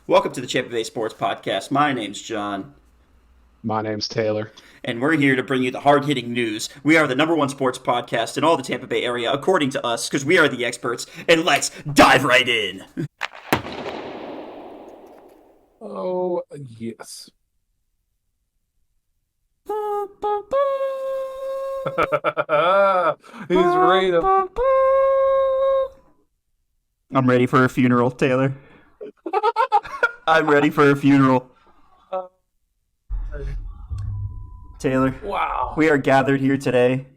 Welcome to the Tampa Bay Sports Podcast. My name's John, My name's Taylor. and we're here to bring you the hard-hitting news. We are the number one sports podcast in all the Tampa Bay area, according to us, because we are the experts. And let's dive right in. Oh, yes. He's ready to. I'm ready for a funeral, Taylor. I'm ready for a funeral. Taylor, Wow. we are gathered here today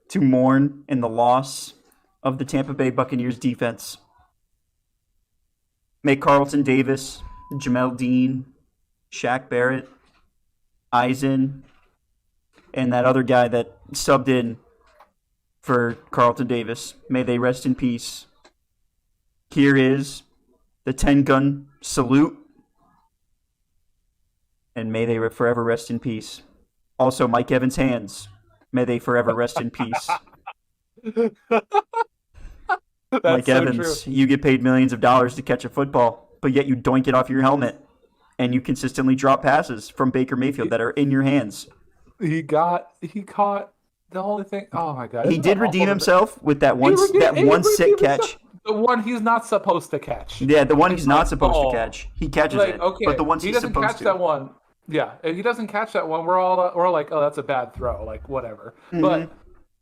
to mourn in the loss of the Tampa Bay Buccaneers defense. May Carlton Davis, Jamel Dean, Shaq Barrett, Eisen, and that other guy that subbed in for Carlton Davis. May they rest in peace. Here is the 10-gun salute, and may they forever rest in peace. Also, Mike Evans' hands. May they forever rest in peace. That's Mike so Evans, true. you get paid millions of dollars to catch a football, but yet you doink it off your helmet, and you consistently drop passes from Baker Mayfield that are in your hands. He caught the only thing. Oh my God. He Isn't did that redeem awful? himself with that He one redeemed- that he one sick redeemed catch. himself. The one he's not supposed to catch. Yeah, the one he's not supposed Oh. to catch. He catches Like, it, okay, but the ones he he's doesn't supposed catch to. that one. Yeah, if he doesn't catch that one, we're like, oh, that's a bad throw, like whatever. Mm-hmm. But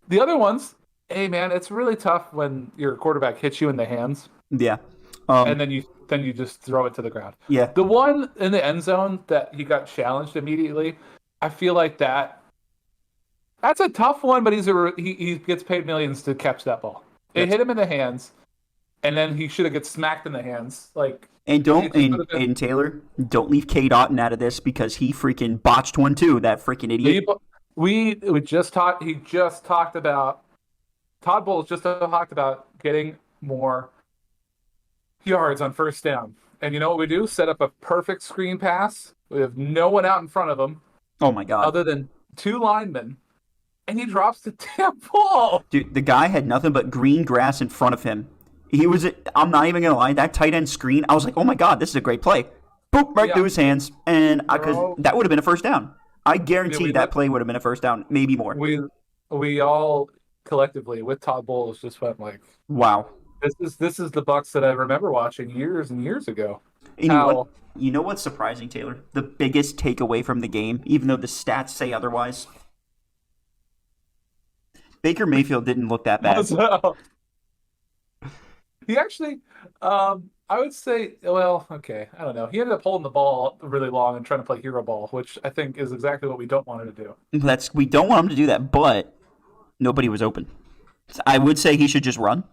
the other ones, hey man, it's really tough when your quarterback hits you in the hands Yeah. and then you just throw it to the ground. Yeah. The one in the end zone that he got challenged immediately, I feel like that's a tough one, but he gets paid millions to catch that ball. It That's- hit him in the hands, and then he should have get smacked in the hands. Like And it just would've been- and Taylor, don't leave K. Dotton out of this because he freaking botched one too. That freaking idiot. we just talked. He just talked about Todd Bowles just talked about getting more yards on first down. And you know what we do? Set up a perfect screen pass. We have no one out in front of him Oh my god, other than two linemen, and he drops the damn ball. dude, the guy had nothing but green grass in front of him. He was. I'm not even gonna lie. That tight end screen, I was like, oh my god, this is a great play. Boop, right Yeah. through his hands, and because Bro. that would have been a first down. I guarantee we that let- play would have been a first down, maybe more. We all collectively with Todd Bowles just went like, Wow. this is the Bucs that I remember watching years and years ago. And How- you know what's surprising, Taylor? The biggest takeaway from the game, even though the stats say otherwise, Baker Mayfield didn't look that bad. So, he actually, I would say, well, okay, I don't know. He ended up holding the ball really long and trying to play hero ball, which I think is exactly what we don't want him to do. We don't want him to do that, but nobody was open. I would say he should just run,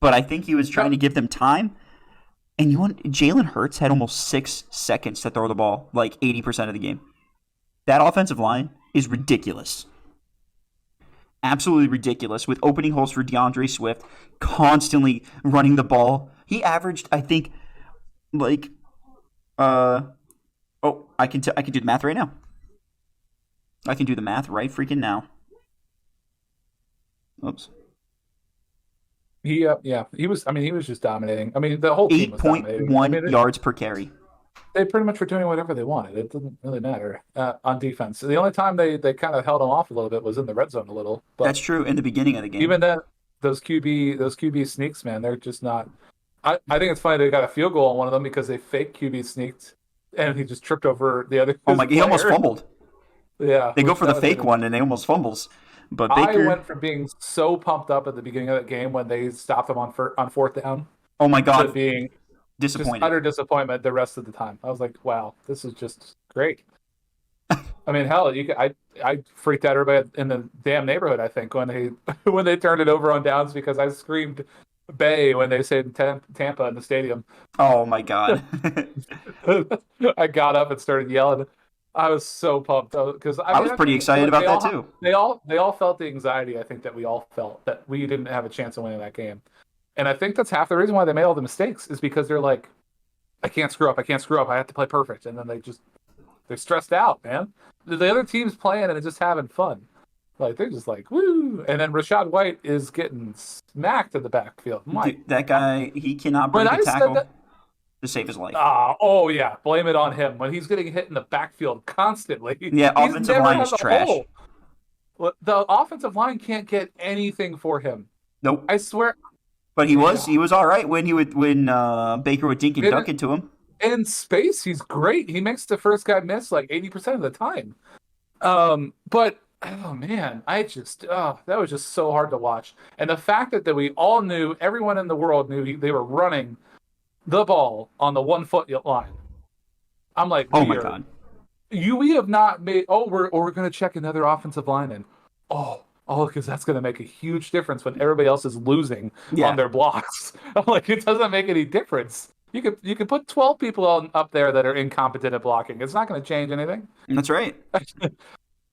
but I think he was trying to give them time. And Jalen Hurts had almost 6 seconds to throw the ball, like 80% of the game. That offensive line is ridiculous. Absolutely ridiculous, with opening holes for DeAndre Swift, constantly running the ball. He averaged, I think, like, I can do the math right now. I can do the math right freaking now. Oops. He was. I mean, he was just dominating. I mean, the whole team was dominating. 8.1 I mean, yards per carry. they pretty much were doing whatever they wanted. It didn't really matter on defense. The only time they kind of held them off a little bit was in the red zone a little. But That's true in the beginning of the game. even then, those QB sneaks, man, they're just not. I think it's funny they got a field goal on one of them because they fake QB sneaked and he just tripped over the other. Oh my! He almost player. fumbled. Yeah, They go which for the that was fake like- one and they almost fumbles. But I Baker, went from being so pumped up at the beginning of that game when they stopped them on fourth down oh my to god, being just disappointed. utter disappointment the rest of the time. I was like, wow, this is just great. I mean, hell, I freaked out everybody in the damn neighborhood. I think when they turned it over on downs because I screamed "Bay" when they said Tampa in the stadium. Oh my god. I got up and started yelling. I was so pumped because I was pretty excited about that too. They all felt the anxiety. I think that we all felt that we didn't have a chance of winning that game, and I think that's half the reason why they made all the mistakes is because they're like, I can't screw up. I have to play perfect, and then they're stressed out, man. The other team's playing and it's just having fun. Like they're just like woo, and then Rashad White is getting smacked in the backfield. Dude, that guy, he cannot break When a I said tackle. to save his life. Oh yeah, blame it on him when he's getting hit in the backfield constantly. Yeah, He's offensive never line has is a trash. hole. The offensive line can't get anything for him. Nope. I swear. But he was all right when Baker would dink and In, dunk into him. in space, he's great. He makes the first guy miss like 80% of the time. But oh man, that was just so hard to watch. And the fact that we all knew, everyone in the world knew they were running the ball on the 1 foot line. I'm like, Oh my God. we have not made. Oh, we're going to check another offensive lineman. Because that's going to make a huge difference when everybody else is losing on their blocks. I'm like, it doesn't make any difference. You could put 12 people up there that are incompetent at blocking. It's not going to change anything. That's right.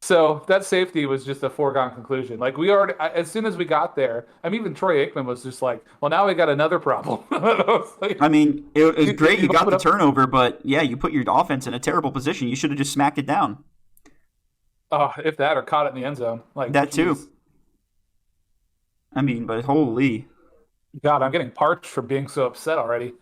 So that safety was just a foregone conclusion. Like we already, as soon as we got there, even Troy Aikman was just like, "Well, now we got another problem." I mean, it was great. You got the turnover, but yeah, you put your offense in a terrible position. You should have just smacked it down. If that, or caught it in the end zone, like that too. I mean, but holy God, I'm getting parched from being so upset already.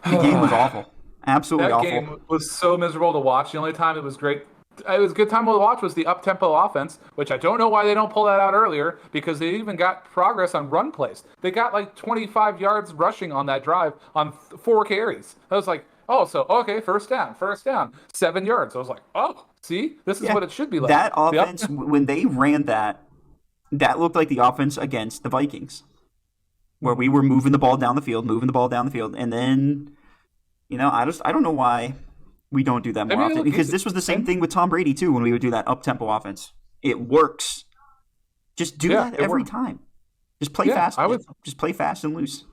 The game was awful. Absolutely awful. That game was so miserable to watch. The only time it was great. It was a good time to watch was the up-tempo offense, which I don't know why they don't pull that out earlier, because they even got progress on run plays. They got like 25 yards rushing on that drive on 4 carries. I was like, okay, first down, 7 yards. I was like, see, this is what it should be like. That offense, when they ran that looked like the offense against the Vikings, where we were moving the ball down the field, and then, I don't know why we don't do that more often, because this was the same thing with Tom Brady too when we would do that up-tempo offense. It works. Just do that every time. Just play fast. Just play fast and loose.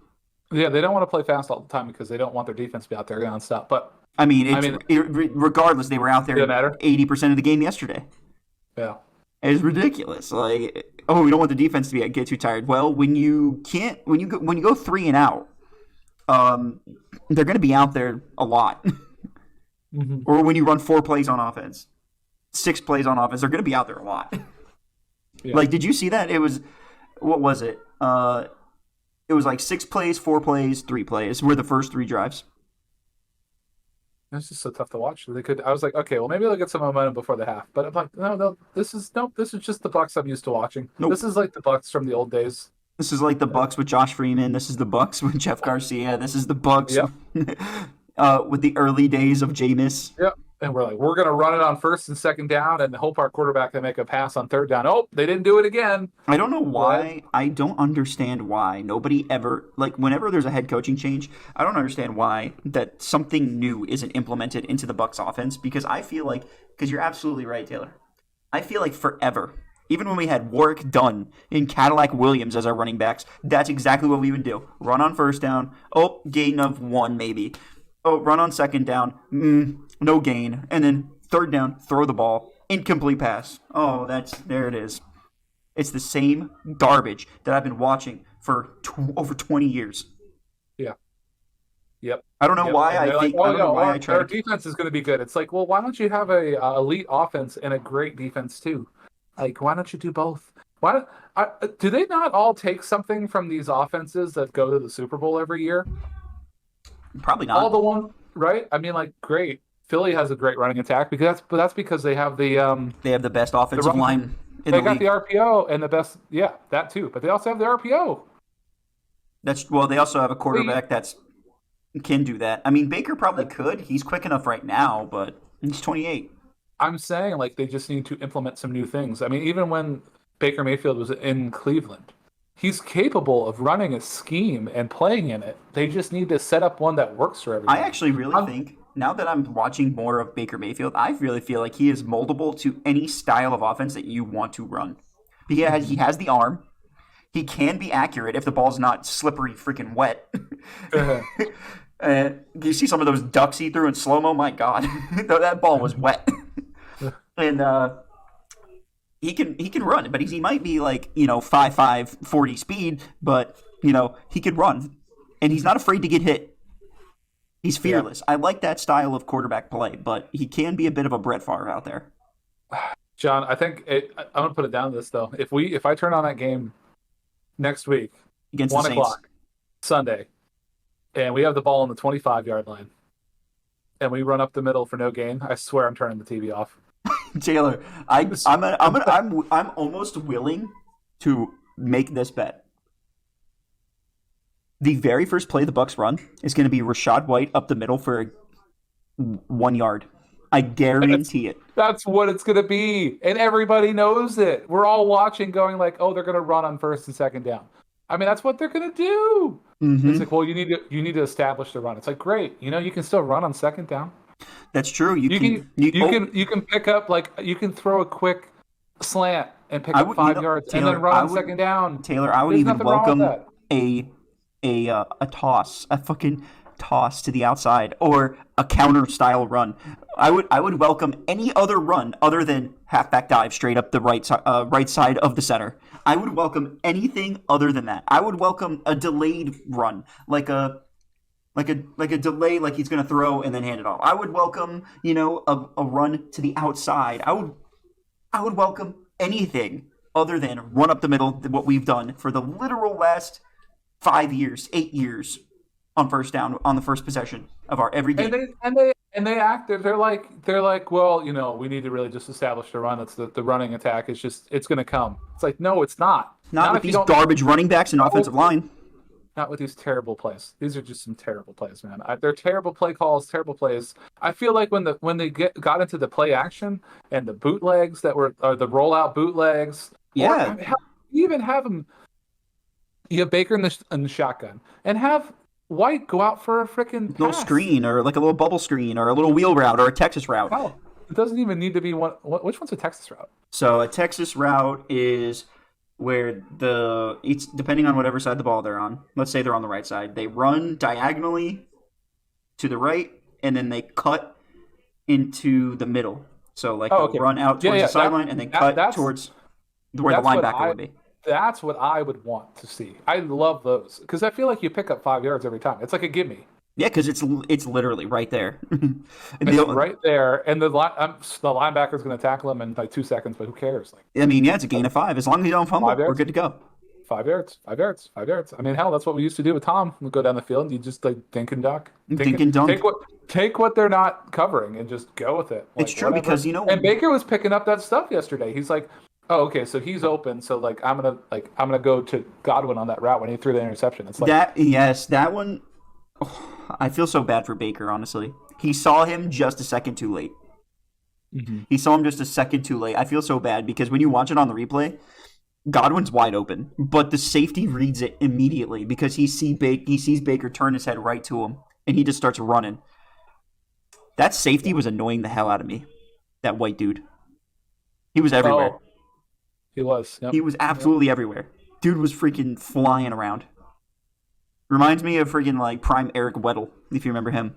Yeah, they don't want to play fast all the time because they don't want their defense to be out there nonstop. But regardless, they were out there 80% of the game yesterday. Yeah, it's ridiculous. Like, we don't want the defense to get too tired. Well, when you go 3 and out, they're going to be out there a lot. Mm-hmm. Or when you run 4 plays on offense, 6 plays on offense, they're going to be out there a lot. Yeah. Like, did you see that? It was, what was it? It was like 6 plays, 4 plays, 3 plays were the first 3 drives. It's just so tough to watch. I was like, okay, well, maybe they'll get some momentum before the half. But I'm like, no, this is just the Bucs I'm used to watching. Nope. This is like the Bucs from the old days. This is like the Bucs with Josh Freeman. This is the Bucs with Jeff Garcia. This is the Bucs with the early days of Jameis. Yep. And we're going to run it on 1st and 2nd down and hope our quarterback can make a pass on 3rd down. Oh, they didn't do it again. I don't know why. I don't understand why nobody ever, like, whenever there's a head coaching change, I don't understand why that something new isn't implemented into the Bucs offense, because I feel like, because you're absolutely right, Taylor. I feel like forever, even when we had Warwick Dunn and Cadillac Williams as our running backs, that's exactly what we would do. Run on 1st down. Oh, gain of 1 maybe. Oh, run on 2nd down. No gain. And then 3rd down, throw the ball. Incomplete pass. Oh, there it is. It's the same garbage that I've been watching for over 20 years. Yeah. Yep. I don't know why I think. I don't know why I try. Our defense is going to be good. It's like, well, why don't you have a elite offense and a great defense too? Like, why don't you do both? Do they not all take something from these offenses that go to the Super Bowl every year? Probably not. All the one, right? I mean, like, great. Philly has a great running attack because that's because they have the best offensive line. They got the RPO and the best, that too. But they also have the RPO. They also have a quarterback that can do that. I mean, Baker probably could. He's quick enough right now, but he's 28. I'm saying, like, they just need to implement some new things. I mean, even when Baker Mayfield was in Cleveland, he's capable of running a scheme and playing in it. They just need to set up one that works for everybody. I actually really think, now that I'm watching more of Baker Mayfield, I really feel like he is moldable to any style of offense that you want to run. He has the arm. He can be accurate if the ball's not slippery freaking wet. You see some of those ducks he threw in slow-mo? My God. That ball was wet. And he can run, but he might be like, 5'5", 40 speed, but, he could run. And he's not afraid to get hit. He's fearless. Yeah. I like that style of quarterback play, but he can be a bit of a Brett Favre out there. John, I think I'm going to put it down to this, though. If I turn on that game next week, against 1 o'clock, Sunday, and we have the ball on the 25-yard line, and we run up the middle for no gain, I swear I'm turning the TV off. Taylor, I'm almost willing to make this bet. The very first play the Bucs run is going to be Rashad White up the middle for 1 yard. I guarantee it. That's what it's going to be. And everybody knows it. We're all watching going like, oh, they're going to run on first and second down. I mean, that's what they're going to do. Mm-hmm. It's like, well, you need to establish the run. It's like, great. You can still run on second down. That's true. You can pick up, like, you can throw a quick slant and pick up 5 yards Taylor, and then run on second down. Taylor, I would There's even nothing wrong with welcome a toss, a fucking toss to the outside, or a counter style run. I would welcome any other run other than halfback dive straight up the right side of the center. I would welcome anything other than that. I would welcome a delayed run, like a delay, like he's gonna throw and then hand it off. I would welcome, a run to the outside. I would welcome anything other than run up the middle, what we've done for the literal last 5 years, 8 years on first down on the first possession of our every game. And they act. They're like, well, we need to really just establish the run. That's the running attack. It's going to come. It's like, no, it's not. Not with these garbage running backs and offensive line. Not with these terrible plays. These are just some terrible plays, man. They're terrible play calls, terrible plays. I feel like when they got into the play action and the bootlegs the rollout bootlegs. Yeah. Or even have them. You have Baker in the shotgun and have White go out for a freaking little screen, or like a little bubble screen, or a little wheel route, or a Texas route. Oh, it doesn't even need to be one. Which one's a Texas route? So a Texas route is where it's depending on whatever side the ball they're on. Let's say they're on the right side. They run diagonally to the right, and then they cut into the middle. So they'll run out towards the sideline and then cut towards where the linebacker would be. That's what I would want to see. I love those because I feel like you pick up 5 yards every time. It's like a gimme. Yeah, because it's literally right there. It's right there, and the linebacker's going to tackle him in like 2 seconds, but who cares? It's a gain of 5. As long as you don't fumble, we're good to go. 5 yards, 5 yards, 5 yards. I mean, hell, that's what we used to do with Tom. We'd go down the field and you just dink and duck. Dink and dunk. Take what they're not covering and just go with it. It's true because And Baker was picking up that stuff yesterday. He's like, oh, okay, so he's open. So I'm gonna go to Godwin on that route when he threw the interception. It's like that one. Oh, I feel so bad for Baker. Honestly, he saw him just a second too late. Mm-hmm. He saw him just a second too late. I feel so bad because when you watch it on the replay, Godwin's wide open, but the safety reads it immediately because he sees Baker turn his head right to him, and he just starts running. That safety was annoying the hell out of me. That white dude. He was everywhere. Oh. He was. Yep. He was absolutely everywhere. Dude was freaking flying around. Reminds me of freaking prime Eric Weddle, if you remember him,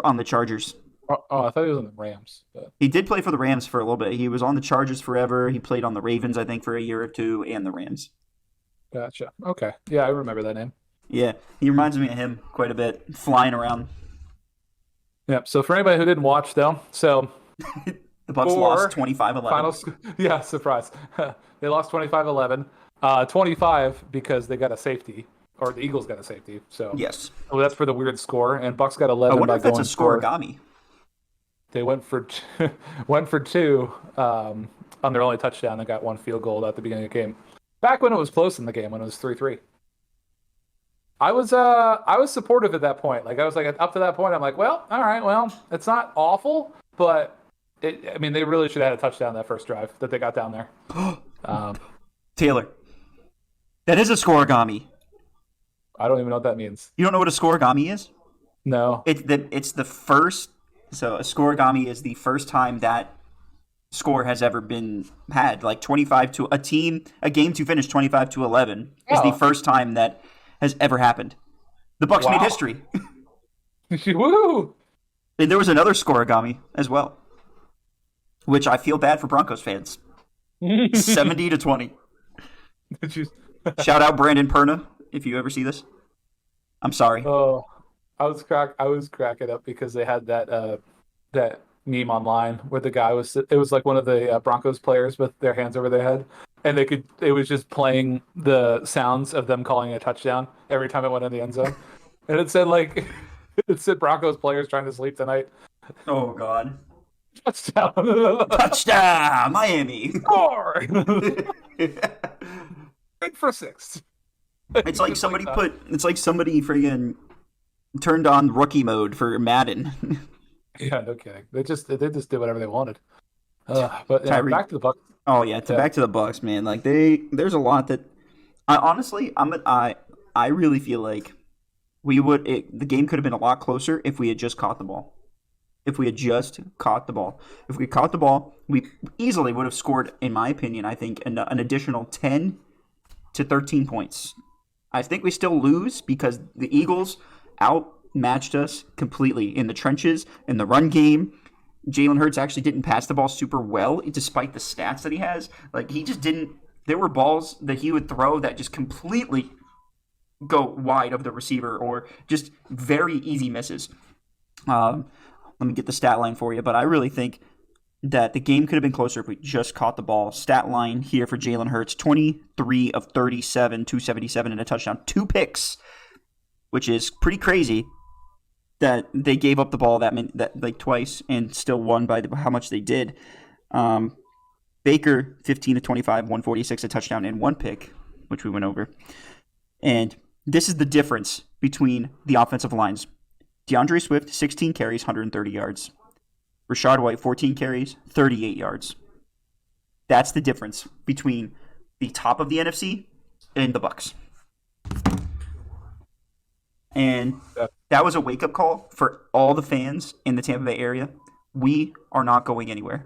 on the Chargers. Oh, I thought he was on the Rams. But... He did play for the Rams for a little bit. He was on the Chargers forever. He played on the Ravens, I think, for a year or two, and the Rams. Gotcha. Okay. Yeah, I remember that name. Yeah, he reminds me of him quite a bit, flying around. Yeah, so for anybody who didn't watch, though, so... The Bucs lost 25-11. Yeah, surprise. They lost 25-11. 25 because they got a safety, or the Eagles got a safety. So yes. Oh, that's for the weird score. And Bucs got 11. I wonder if that's a scoregami. They went for two on their only touchdown and got one field goal at the beginning of the game. Back when it was close in the game, when it was 3-3. I was supportive at that point. I was up to that point, I'm like, well, all right, well, it's not awful, but they really should have had a touchdown that first drive that they got down there. Taylor, that is a scoregami. I don't even know what that means. You don't know what a scoregami is? No. It's the first. So a scoregami is the first time that score has ever been had. 25 to a game to finish 25-11 is the first time that has ever happened. The Bucs made history. Woo! And there was another scoregami as well, which I feel bad for Broncos fans. 70-20. Shout out Brandon Perna if you ever see this. I'm sorry. Oh, I was cracking up because they had that meme online where the guy it was like one of the Broncos players with their hands over their head, and it was just playing the sounds of them calling a touchdown every time it went in the end zone, and it said It said Broncos players trying to sleep tonight. Oh God! Touchdown. Touchdown, Miami! Score. Good for 6. It's like somebody friggin' turned on rookie mode for Madden. Yeah, no kidding. They just did whatever they wanted. But yeah, Tyreek. back to the Bucs. Oh yeah, back to the Bucs, man. Like there's a lot that I honestly I really feel like the game could have been a lot closer if we had just caught the ball. If we had just caught the ball. If we caught the ball, we easily would have scored, in my opinion, I think, an additional 10 to 13 points. I think we still lose because the Eagles outmatched us completely in the trenches, in the run game. Jalen Hurts actually didn't pass the ball super well, despite the stats that he has. Like, he just didn't. There were balls that he would throw that just completely go wide of the receiver or just very easy misses. Let me get the stat line for you, but I really think that the game could have been closer if we just caught the ball. Stat line here for Jalen Hurts, 23 of 37, 277 and a touchdown. 2 picks, which is pretty crazy that they gave up the ball that twice and still won by how much they did. Baker, 15 of 25, 146, a touchdown and 1 pick, which we went over. And this is the difference between the offensive lines. DeAndre Swift, 16 carries, 130 yards. Rachaad White, 14 carries, 38 yards. That's the difference between the top of the NFC and the Bucs. And that was a wake-up call for all the fans in the Tampa Bay area. We are not going anywhere.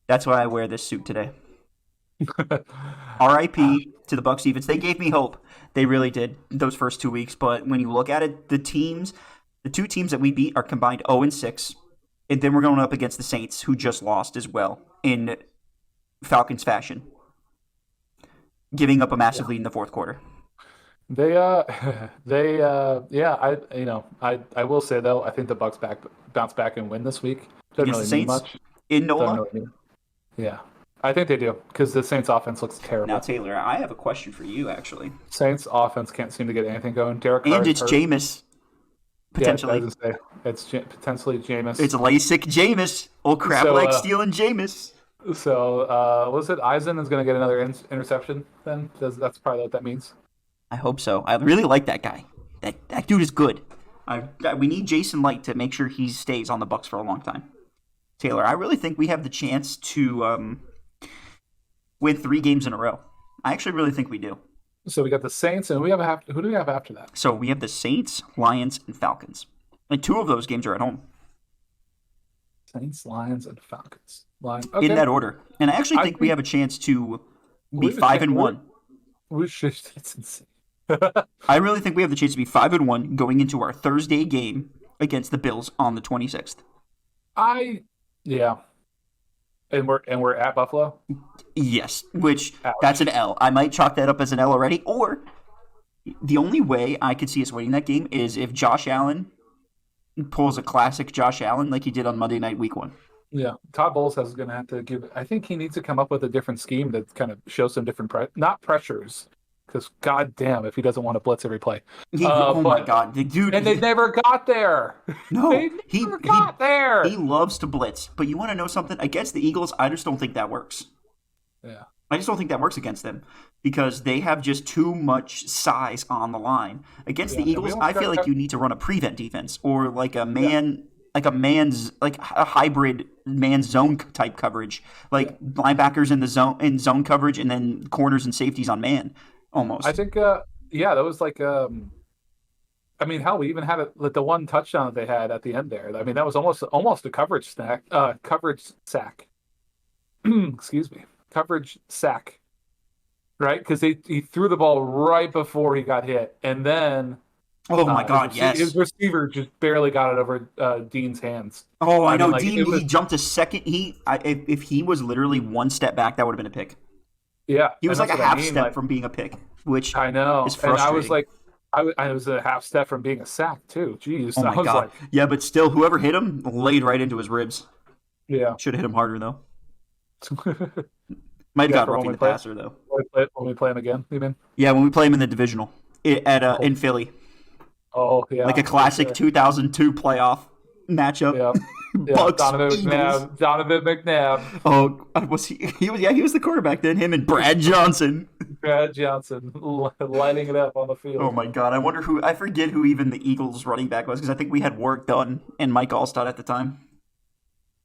That's why I wear this suit today. R.I.P. to the Bucs defense. They gave me hope. They really did those first 2 weeks. But when you look at it, the 2 teams that we beat are combined 0-6. And then we're going up against the Saints, who just lost as well in Falcons fashion, giving up a massive lead in the fourth quarter. I will say though, I think the Bucs bounce back and win this week. Doesn't Against really the mean Saints much. in NOLA? Yeah, I think they do because the Saints offense looks terrible. Now, Taylor, I have a question for you, actually. Saints offense can't seem to get anything going. Derek Carr and it's Jameis, potentially. Yeah, it's potentially Jameis. It's LASIK Jameis. Old crab leg stealing Jameis. So, was it Eisen is going to get another interception then? That's probably what that means. I hope so. I really like that guy. That dude is good. We need Jason Light to make sure he stays on the Bucs for a long time. Taylor, I really think we have the chance to win 3 games in a row. I actually really think we do. So we got the Saints, and who do we have after that? So we have the Saints, Lions, and Falcons. And 2 of those games are at home. Saints, Lions, and Falcons. Okay. In that order. And I actually think we have a chance to be 5-1. We should. It's insane. I really think we have the chance to be 5-1 going into our Thursday game against the Bills on the 26th. Yeah. And we're at Buffalo? Yes, which that's an L. I might chalk that up as an L already. Or the only way I could see us winning that game is if Josh Allen pulls a classic Josh Allen like he did on Monday night week 1. Yeah. Todd Bowles is going to have to give – I think he needs to come up with a different scheme that kind of shows some different not pressures. Because goddamn, if he doesn't want to blitz every play. My God, the dude! And they never got there. No, they never got there. He loves to blitz, but you want to know something? Against the Eagles, I just don't think that works. Yeah, I just don't think that works against them because they have just too much size on the line. Against the Eagles, I feel like you need to run a prevent defense or like a hybrid man zone type coverage, like linebackers in zone coverage, and then corners and safeties on man. Almost. I think, that was like, hell, we even had the one touchdown that they had at the end there. I mean, that was almost a coverage sack. Excuse me, coverage sack, right? Because he threw the ball right before he got hit, and then oh my God, his receiver just barely got it over Dean's hands. Oh, I know, Dean. He jumped a second. If he was literally one step back, that would have been a pick. Yeah, he was like a half step from being a pick, which I know. is frustrating. And I was like, I was a half step from being a sack too. Jeez, oh my God. Yeah, but still, whoever hit him laid right into his ribs. Yeah, should have hit him harder though. Might have got roughing the passer though. When we play him again, you mean? Yeah, when we play him in the divisional in Philly. Oh yeah, like a for classic sure. 2002 playoff matchup. Yeah, yeah. Bucks Eagles. Donovan McNabb, Oh, was he? He was. Yeah, he was the quarterback then. Him and Brad Johnson. Brad Johnson lighting it up on the Oh field. my God! I wonder who. I forget who even the Eagles running back was because I think we had work done and Mike Allstott at the time.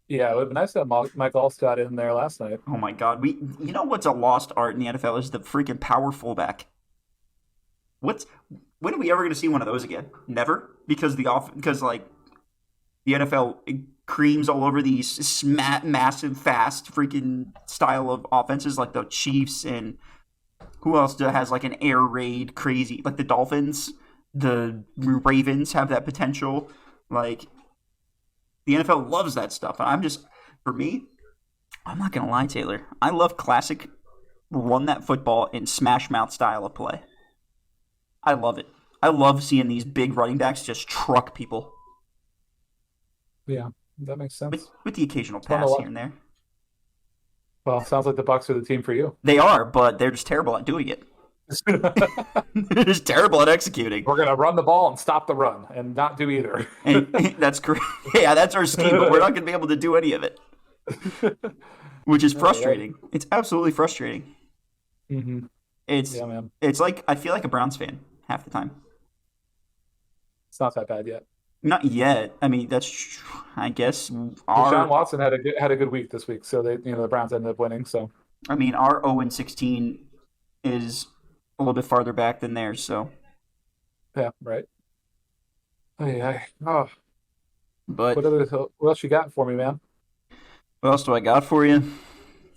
Yeah, it would be nice to have Mike Allstott in there last night. Oh my God! You know what's a lost art in the NFL is the freaking power fullback. What's when are we ever going to see one of those again? Never, because because like the NFL creams all over these massive, fast, freaking style of offenses like the Chiefs and who else has like an air raid crazy like the Dolphins, the Ravens have that potential. Like the NFL loves that stuff. I'm just for me, I'm not gonna lie, Taylor. I love classic run that football in smash mouth style of play. I love it. I love seeing these big running backs just truck people Yeah, that makes sense. with the occasional It's fun to pass watch. here and there. Well, sounds like the Bucks are the team for you. They are, but they're just terrible at doing it. They're just terrible at executing. We're gonna run the ball and stop the run, and not do either. And that's great. Yeah, that's our scheme, but we're not going to be able to do any of it, which is frustrating. It's absolutely frustrating. Mm-hmm. It's Yeah, man. it's like I feel like a Browns fan half the time. It's not that bad yet. Not yet. I mean, I guess Deshaun Watson had a good week this week, so the Browns ended up winning. So our 0-16 is a little bit farther back than theirs. So, yeah, right. Oh, but what else you got for me, man? what else do I got for you?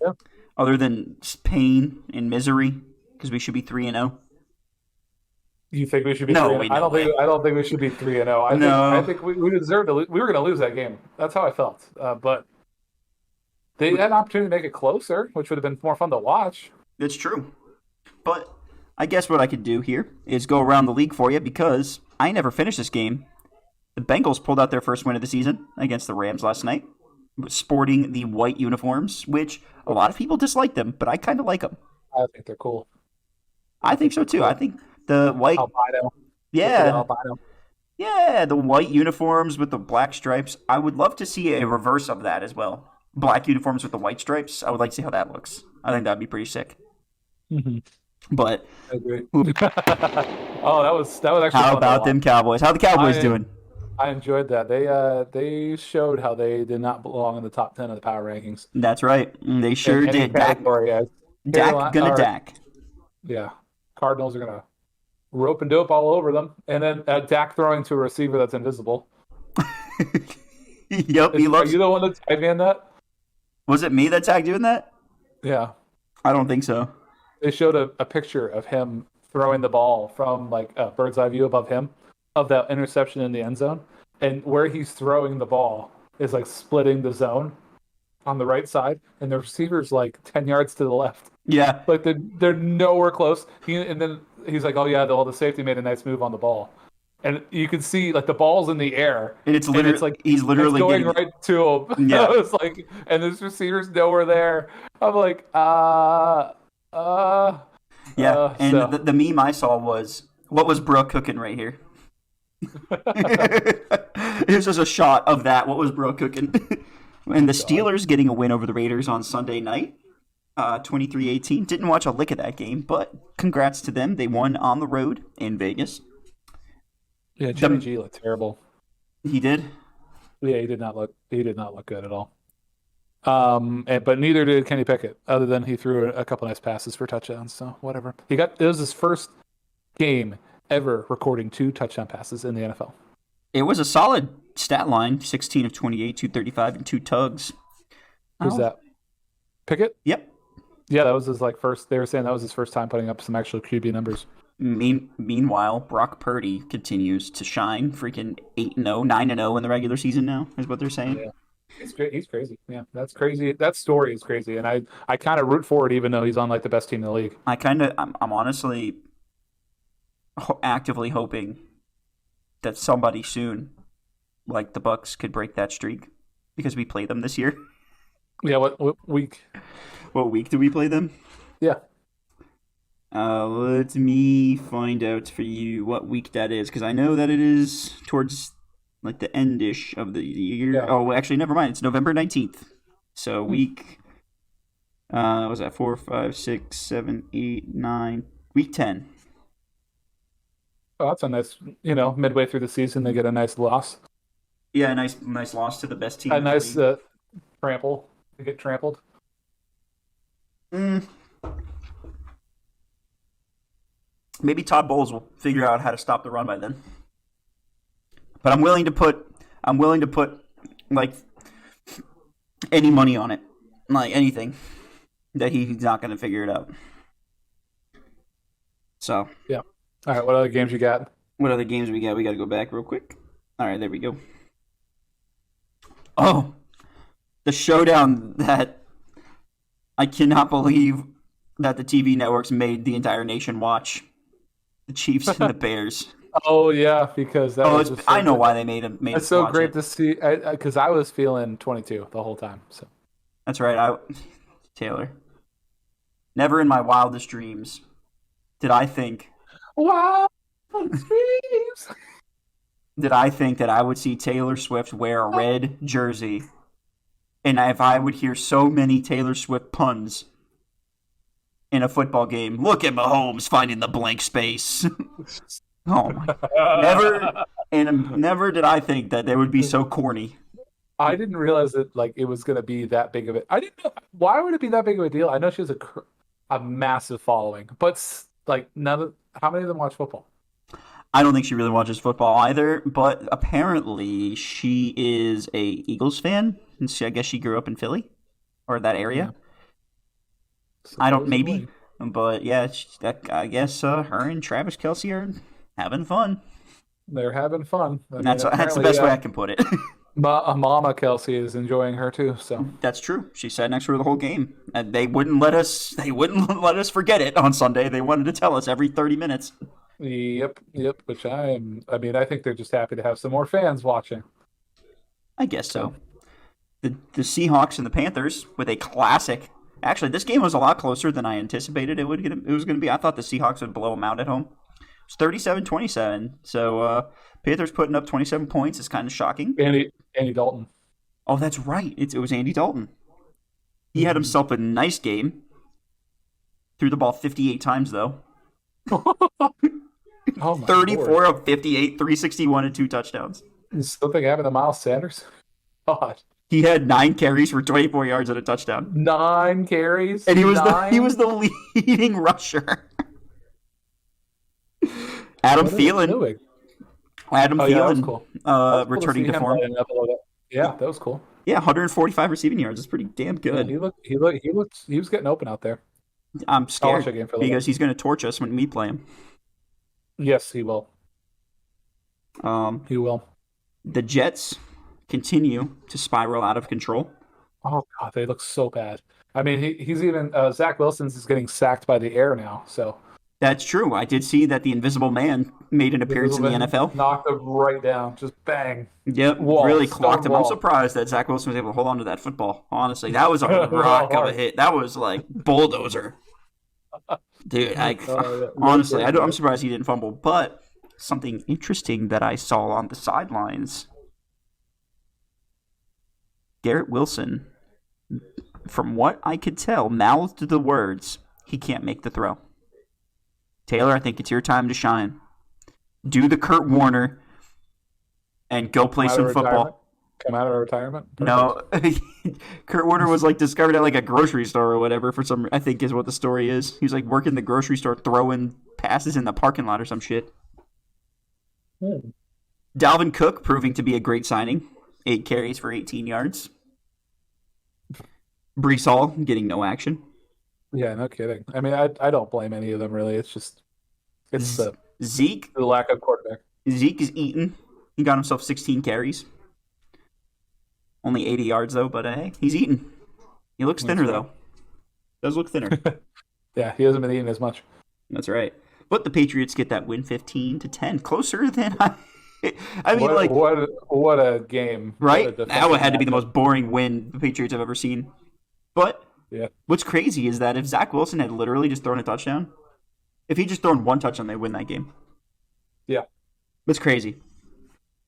Yeah. Other than pain and misery, because we should be 3-0. You think we should be No 3-0? way, I no way. don't think we should be 3-0. No. I think we deserved to lose. We were going to lose that game. That's how I felt. But they had an opportunity to make it closer, which would have been more fun to watch. It's true. But I guess what I could do here is go around the league for you because I never finished this game. The Bengals pulled out their first win of the season against the Rams last night, sporting the white uniforms, which a lot of people dislike them, but I kind of like them. I think they're cool. I think so too. I think the white, Albino. yeah, Albino. yeah, the white uniforms with the black stripes. I would love to see a reverse of that as well. Black uniforms with the white stripes. I would like to see how that looks. I think that'd be pretty sick. Mm-hmm. But I agree. Oh, that was actually how fun about to them Cowboys? How the Cowboys I- doing? I enjoyed that. They showed how they did not belong in the top 10 of the power rankings. That's right. They sure In any did. Dak category, as gonna Dak. Yeah, Cardinals are gonna rope and dope all over them, and then Dak throwing to a receiver that's invisible. Yep, he Are loves. you the one that tagged me in that? Was it me that tagged you in that? Yeah, I don't think so. they showed a picture of him throwing the ball from like a bird's eye view above him of that interception in the end zone, and where he's throwing the ball is like splitting the zone on the right side, and the receiver's like 10 yards to the left. Yeah, Like they're nowhere close. And then he's like, "Oh yeah, the safety made a nice move on the ball," and you can see like the ball's in the air, and it's literally like he's literally it's going getting. right to him. Yeah. I was like, and this receiver's nowhere there. I'm like, Yeah, and so. the meme I saw was what was Bro cooking right here. Here's just a shot of that. What was Bro cooking? And the Steelers getting a win over the Raiders on Sunday night, 23-18. Didn't watch a lick of that game, but congrats to them. They won on the road in Vegas. Yeah, Jimmy G looked terrible. He did. Yeah, he did not look good at all. But neither did Kenny Pickett, other than he threw a couple nice passes for touchdowns. So whatever. It was his first game ever recording 2 touchdown passes in the NFL. It was a solid stat line: 16 of 28, 235, and 2 tugs. Who's that? Pickett? Yep. Yeah, that was his first. They were saying that was his first time putting up some actual QB numbers. Meanwhile, Brock Purdy continues to shine. Freaking 8-0, 9-0 in the regular season now is what they're saying. Yeah. He's crazy. Yeah, that's crazy. That story is crazy, and I kind of root for it, even though he's on the best team in the league. I'm honestly actively hoping that somebody soon, like the Bucs, could break that streak because we play them this year. Yeah, what week? What week do we play them? Yeah, Let me find out for you what week that is, because I know that it is towards like the end-ish of the year. Yeah. Oh, actually, never mind. It's November 19th. So week, what was that 4, 5, 6, 7, 8, 9, week 10. Oh, that's a nice, midway through the season, they get a nice loss. Yeah, nice loss to the best team A in the nice league. trample. They get trampled. Mm, maybe Todd Bowles will figure out how to stop the run by then. But I'm willing to put like any money on it, like anything, that he's not going to figure it out. So, Yeah. All right, what other games you got? what other games we got? We got to go back real quick. All right, there we go. Oh, the showdown that I cannot believe that the TV networks made the entire nation watch. The Chiefs and the Bears. Oh yeah, because that Oh, was it's, just so I know good. why they made It's us so watch great it. to see because I was feeling 22 the whole time. So That's right. Taylor. Never in my wildest dreams did I think wow, dreams. that I would see Taylor Swift wear a red jersey, and if I would hear so many Taylor Swift puns in a football game. Look at Mahomes finding the blank space. Oh my! Never did I think that they would be so corny. I didn't realize that like it was going to be that big of it. I didn't know why would it be that big of a deal. I know she has a massive following, but like how many of them watch football? I don't think she really watches football either, but apparently she is a Eagles fan. And I guess she grew up in Philly or that area. Yeah. I don't maybe, Supposedly. but yeah, I guess her and Travis Kelce are having fun. They're having fun. I mean, That's the apparently, best way I can put it. Mama Kelsey is enjoying her too. So That's true. She sat next to her the whole game, and they wouldn't let us. They wouldn't let us forget it on Sunday. They wanted to tell us every 30 minutes. yep. Which I mean, I think they're just happy to have some more fans watching. I guess So so. The Seahawks and the Panthers with a classic. Actually, this game was a lot closer than I anticipated it was going to be. I thought the Seahawks would blow them out at home. It's 37-27. So Panthers putting up 27 points is kind of shocking. Andy Dalton. Oh, that's right. It was Andy Dalton. He had himself a nice game. Threw the ball 58 times, though. Oh my 34 Lord. of 58, 361, and 2 touchdowns. Is something happened to Miles Sanders? God. He had 9 carries for 24 yards and a touchdown. 9 carries. And he was Nine? the leading rusher. Adam What are they Thielen. doing? Adam Oh yeah, that was Thielen cool. That was cool to returning see to him form. lighting up a little bit. Yeah, that was cool. Yeah, 145 receiving yards. That's pretty damn Yeah, good. he was getting open out there. I'm I'll watch scared that game for a little because bit. he's going to torch us when we play him. Yes, he will. Um, He will. the Jets continue to spiral out of control. Oh God, they look so bad. I mean, he's even Zach Wilson's is getting sacked by the air now. So That's true. I did see that the Invisible Man made an appearance in the NFL. knocked him right down, just bang. Yep, Wall, really stone clocked him. I'm wall. surprised that Zach Wilson was able to hold on to that football. Honestly, that was a rock of a Hard. hit. That was like bulldozer, dude. Yeah. Honestly, Great. I'm surprised he didn't fumble. But something interesting that I saw on the sidelines: Garrett Wilson, from what I could tell, mouthed the words, "He can't make the throw." Taylor, I think it's your time to shine. Do the Kurt Warner and go play Out of some retirement? football. Come out of retirement? No, Kurt Warner was like discovered at like a grocery store or whatever for some. I think is what the story is. He was like working the grocery store, throwing passes in the parking lot or some shit. Hmm. Dalvin Cook proving to be a great signing. 8 carries for 18 yards. Brees Hall getting no action. Yeah, no kidding. I mean, I don't blame any of them really. It's just it's the Zeke lack of quarterback. is eating. He got himself 16 carries. Only 80 yards though, but hey, he's eating. He looks thinner That's right. though. Does look thinner. Yeah, he hasn't been eating as much. That's right. But the Patriots get that win 15-10, closer than I. I mean, like, What a game, right? What a That would had to be the defensive most boring win the Patriots have ever seen. But matchup. Yeah, what's crazy is that if Zach Wilson had literally just thrown a touchdown, If he just thrown one touchdown, they win that game. Yeah. That's crazy.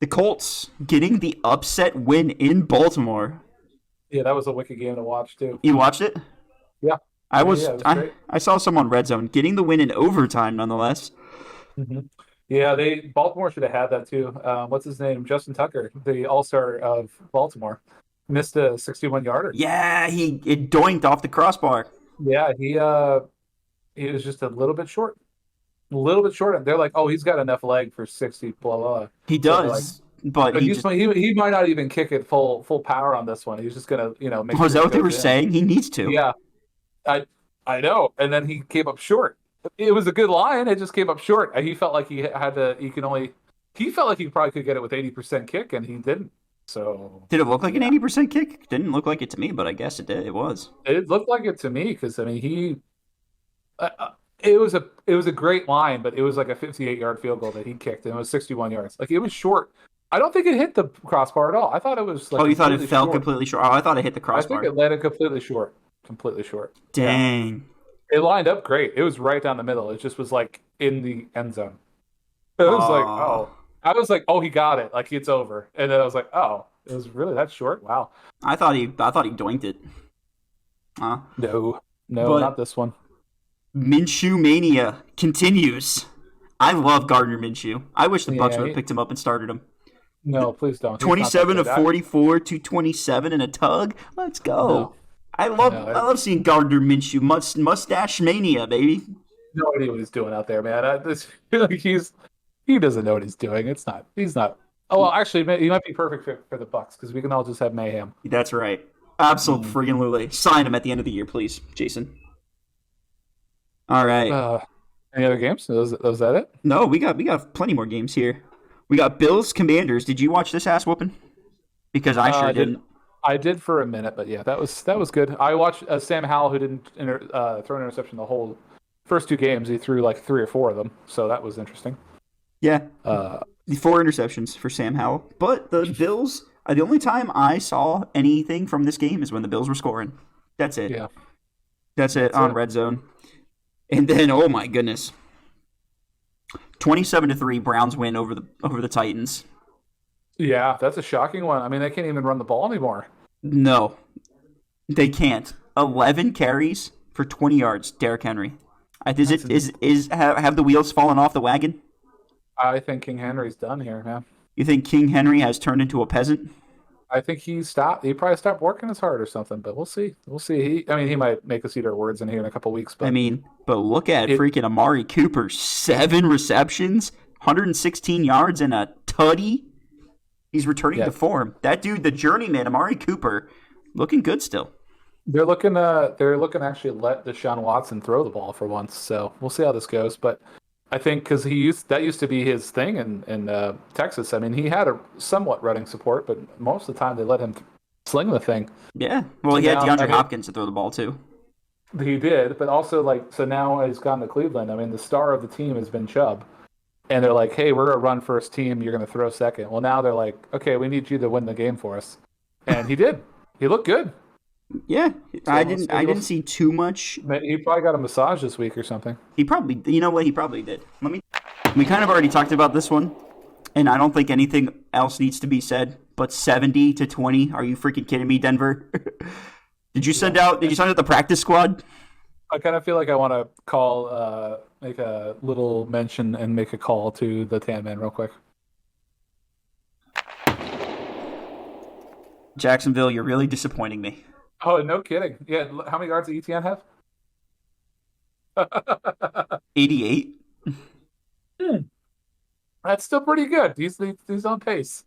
The Colts getting the upset win in Baltimore. Yeah, that was a wicked game to watch too. You watched it? Yeah. I Yeah, was. it was I, great. I saw some on Red Zone getting the win in overtime, nonetheless. hmm Yeah, Baltimore should have had that too. What's his name? Justin Tucker, the All-Star of Baltimore, missed a 61-yarder. Yeah, it doinked off the crossbar. Yeah, he was just a little bit short. A little bit short. And they're like, oh, he's got enough leg for 60, blah, blah, blah. He So they're like, does, but but he just. he might not even kick it full power on this one. He's just gonna, make Oh, is sure that it what they were goes in. saying? He needs to. Yeah, I know. And then he came up short. It was a good line. It just came up short. He felt like he had to. He felt like he probably could get it with 80% kick, and he didn't. So Did it look like an yeah. 80% kick? Didn't look like it to me, but I guess it did. It was. It looked like it to me because I mean it was a great line, but it was like a 58-yard field goal that he kicked, and it was 61 yards. Like it was short. I don't think it hit the crossbar at all. I thought it was like Oh, you thought it completely fell short. completely short? Oh, I thought it hit the I think crossbar. it landed completely short. Completely short. Yeah. Dang. It lined up great. It was right down the middle. It just was like in the end zone. It was like, Oh. I was like, oh, he got it. Like it's over. And then I was like, oh, it was really that short. Wow. I thought he doinked it. Huh? No, But- not this one. Minshew mania continues. I love Gardner Minshew. I wish the Bucs Yeah, would have picked him up and started him. No, please don't. He's not that 27 good. of 44, 227 and a tug. Let's go. No. I love No, I love seeing Gardner Minshew. Mustache mania, baby. No idea what he's doing out there, man. He doesn't know what he's doing. He's not. Oh well, actually, he might be perfect for the Bucs because we can all just have mayhem. That's right. Absolutely friggin' Lule. Sign him at the end of the year, please, Jason. All right. Any other games? Was that it? No, we got plenty more games here. We got Bills Commanders. Did you watch this ass whooping? Because I sure didn't. I did for a minute, but yeah, that was good. I watched Sam Howell, who didn't throw an interception the whole first two games. He threw like 3 or 4 of them, so that was interesting. Yeah. Uh, The 4 interceptions for Sam Howell. But the Bills, the only time I saw anything from this game is when the Bills were scoring. That's it. yeah, That's it on Red Zone. And then, oh my goodness. 27-3 Browns win over the Titans. yeah, that's a shocking one. I mean, they can't even run the ball anymore. No. They can't. 11 carries for 20 yards, Derrick Henry. Have the wheels fallen off the wagon? I think King Henry's done here, man. You think King Henry has turned into a peasant? I think he probably stopped working as hard or something, but we'll see. We'll see. He might make us eat our words in here in a couple weeks. But But look at freaking Amari Cooper. 7 receptions, 116 yards, and a tutty. He's returning to form. That dude, the journeyman, Amari Cooper, looking good still. they're looking to actually let Deshaun Watson throw the ball for once. So we'll see how this goes. But I think because that used to be his thing in Texas. I mean, he had a somewhat running support, but most of the time they let him sling the thing. Yeah. Well, he had DeAndre Hopkins to throw the ball too. He did, but also so now he's gone to Cleveland. I mean, the star of the team has been Chubb, and they're like, "Hey, we're gonna run first team. You're gonna throw second." Well, now they're like, "Okay, we need you to win the game for us," and he did. He looked good. Yeah, So I didn't see too much. He probably got a massage this week or something. He probably, you know what? He probably did. We kind of already talked about this one, and I don't think anything else needs to be said. But 70-20, are you freaking kidding me, Denver? Did you send out the practice squad? I kind of feel like I want to call, make a little mention and make a call to the Tan Man real quick. Jacksonville, you're really disappointing me. Oh, no kidding. Yeah, how many yards did ETN have? 88. That's still pretty good. He's on pace.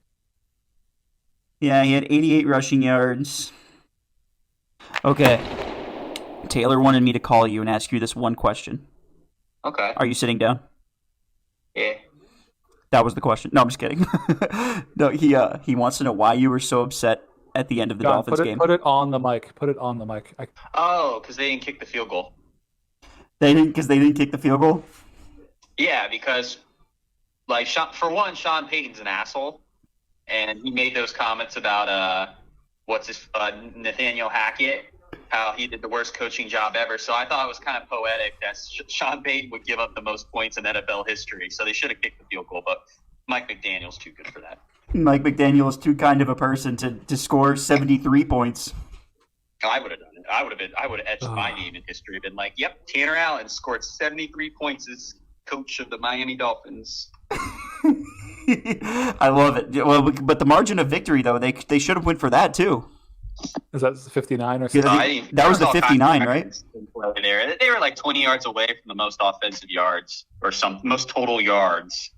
Yeah, he had 88 rushing yards. Okay. Taylor wanted me to call you and ask you this one question. Okay. Are you sitting down? Yeah. That was the question. No, I'm just kidding. No, he wants to know why you were so upset at the end of the John, Dolphins game. Put it on the mic. Put it on the mic. Oh, because they didn't kick the field goal. They didn't kick the field goal? Yeah, because Sean Payton's an asshole, and he made those comments about Nathaniel Hackett, how he did the worst coaching job ever. So I thought it was kind of poetic that Sean Payton would give up the most points in NFL history. So they should have kicked the field goal, but Mike McDaniel's too good for that. Mike McDaniel is too kind of a person to score 73 points. I would have done it. I would have etched my name in history. Been like, yep, Tanner Allen scored 73 points as coach of the Miami Dolphins. I love it. Well, but the margin of victory, though, they should have went for that too. Is that 59 or Yeah, something? that was the 59, right? They were like 20 yards away from the most offensive yards or most total yards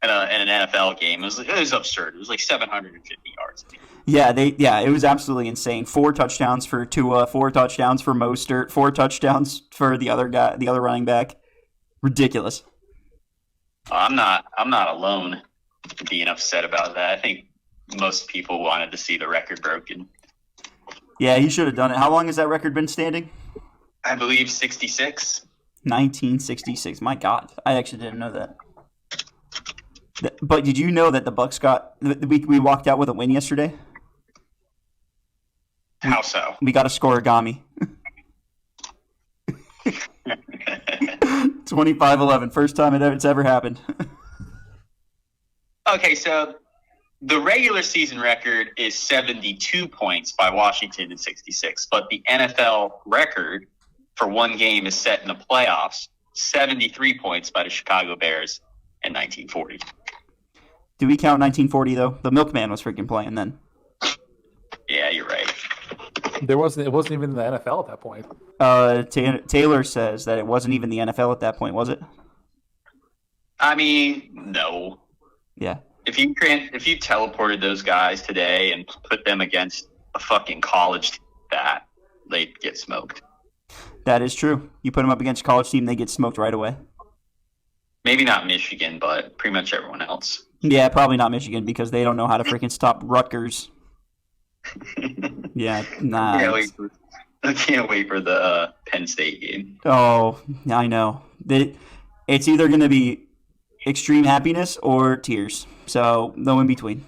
in an NFL game. It was absurd. It was like 750 yards. Yeah, it was absolutely insane. 4 touchdowns for Tua, 4 touchdowns for Mostert, 4 touchdowns for the other guy, the other running back. Ridiculous. I'm not alone being upset about that. I think most people wanted to see the record broken. Yeah, he should have done it. How long has that record been standing? I believe 66. 1966. My God, I actually didn't know that. But did you know that the Bucs we walked out with a win yesterday? How so? We got a scoregami. 25-11. First time it's ever happened. Okay, so the regular season record is 72 points by Washington in 66, but the NFL record for one game is set in the playoffs, 73 points by the Chicago Bears in 1940. Do we count 1940, though? The Milkman was freaking playing then. Yeah, you're right. It wasn't even in the NFL at that point. Taylor says that it wasn't even the NFL at that point, was it? I mean, no. Yeah. If you teleported those guys today and put them against a fucking college team, they'd get smoked. That is true. You put them up against a college team, they get smoked right away. Maybe not Michigan, but pretty much everyone else. Yeah, probably not Michigan because they don't know how to freaking stop Rutgers. Yeah, nah. I can't wait for the Penn State game. Oh, I know. It's either going to be extreme happiness or tears. So no in between.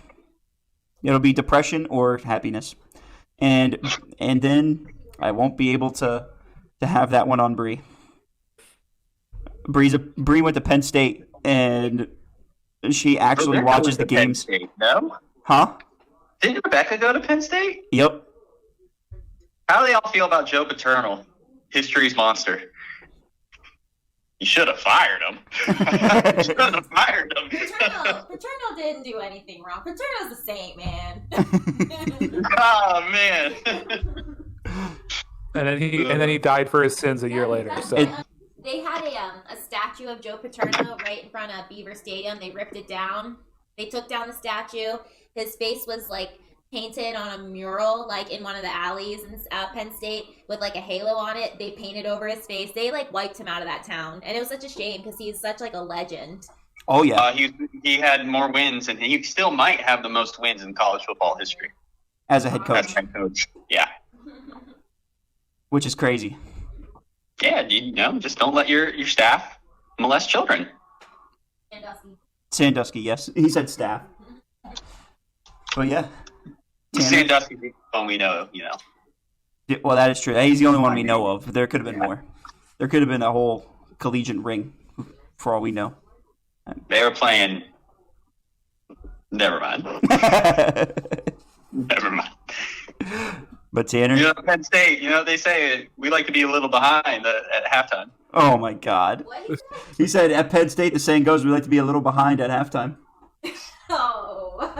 It'll be depression or happiness, and then I won't be able to have that one on Bree. Bree went to Penn State and she actually watches the games. Penn State, no? Huh? Didn't Rebecca go to Penn State? Yep. How do they all feel about Joe Paterno, history's monster? You should have fired him. You should have fired him. Paterno didn't do anything wrong. Paterno's the saint, man. Oh man. And then he died for his sins a year later. So they had a statue of Joe Paterno right in front of Beaver Stadium. They ripped it down. They took down the statue. His face was like painted on a mural, like in one of the alleys in Penn State with like a halo on it. They painted over his face. They like wiped him out of that town, and it was such a shame because he's such like a legend. Oh yeah. He had more wins, and he still might have the most wins in college football history As a head coach. Yeah. Which is crazy. Yeah, just don't let your staff molest children. Sandusky, yes. He said staff. But yeah. Sandusky, the one we know, Yeah, well, that is true. He's the only one we know of. There could have been more. There could have been a whole collegiate ring, for all we know. They were playing. Never mind. Never mind. But Tanner, Penn State. They say we like to be a little behind at halftime. oh my God. What? He said at Penn State, the saying goes, we like to be a little behind at halftime. Oh.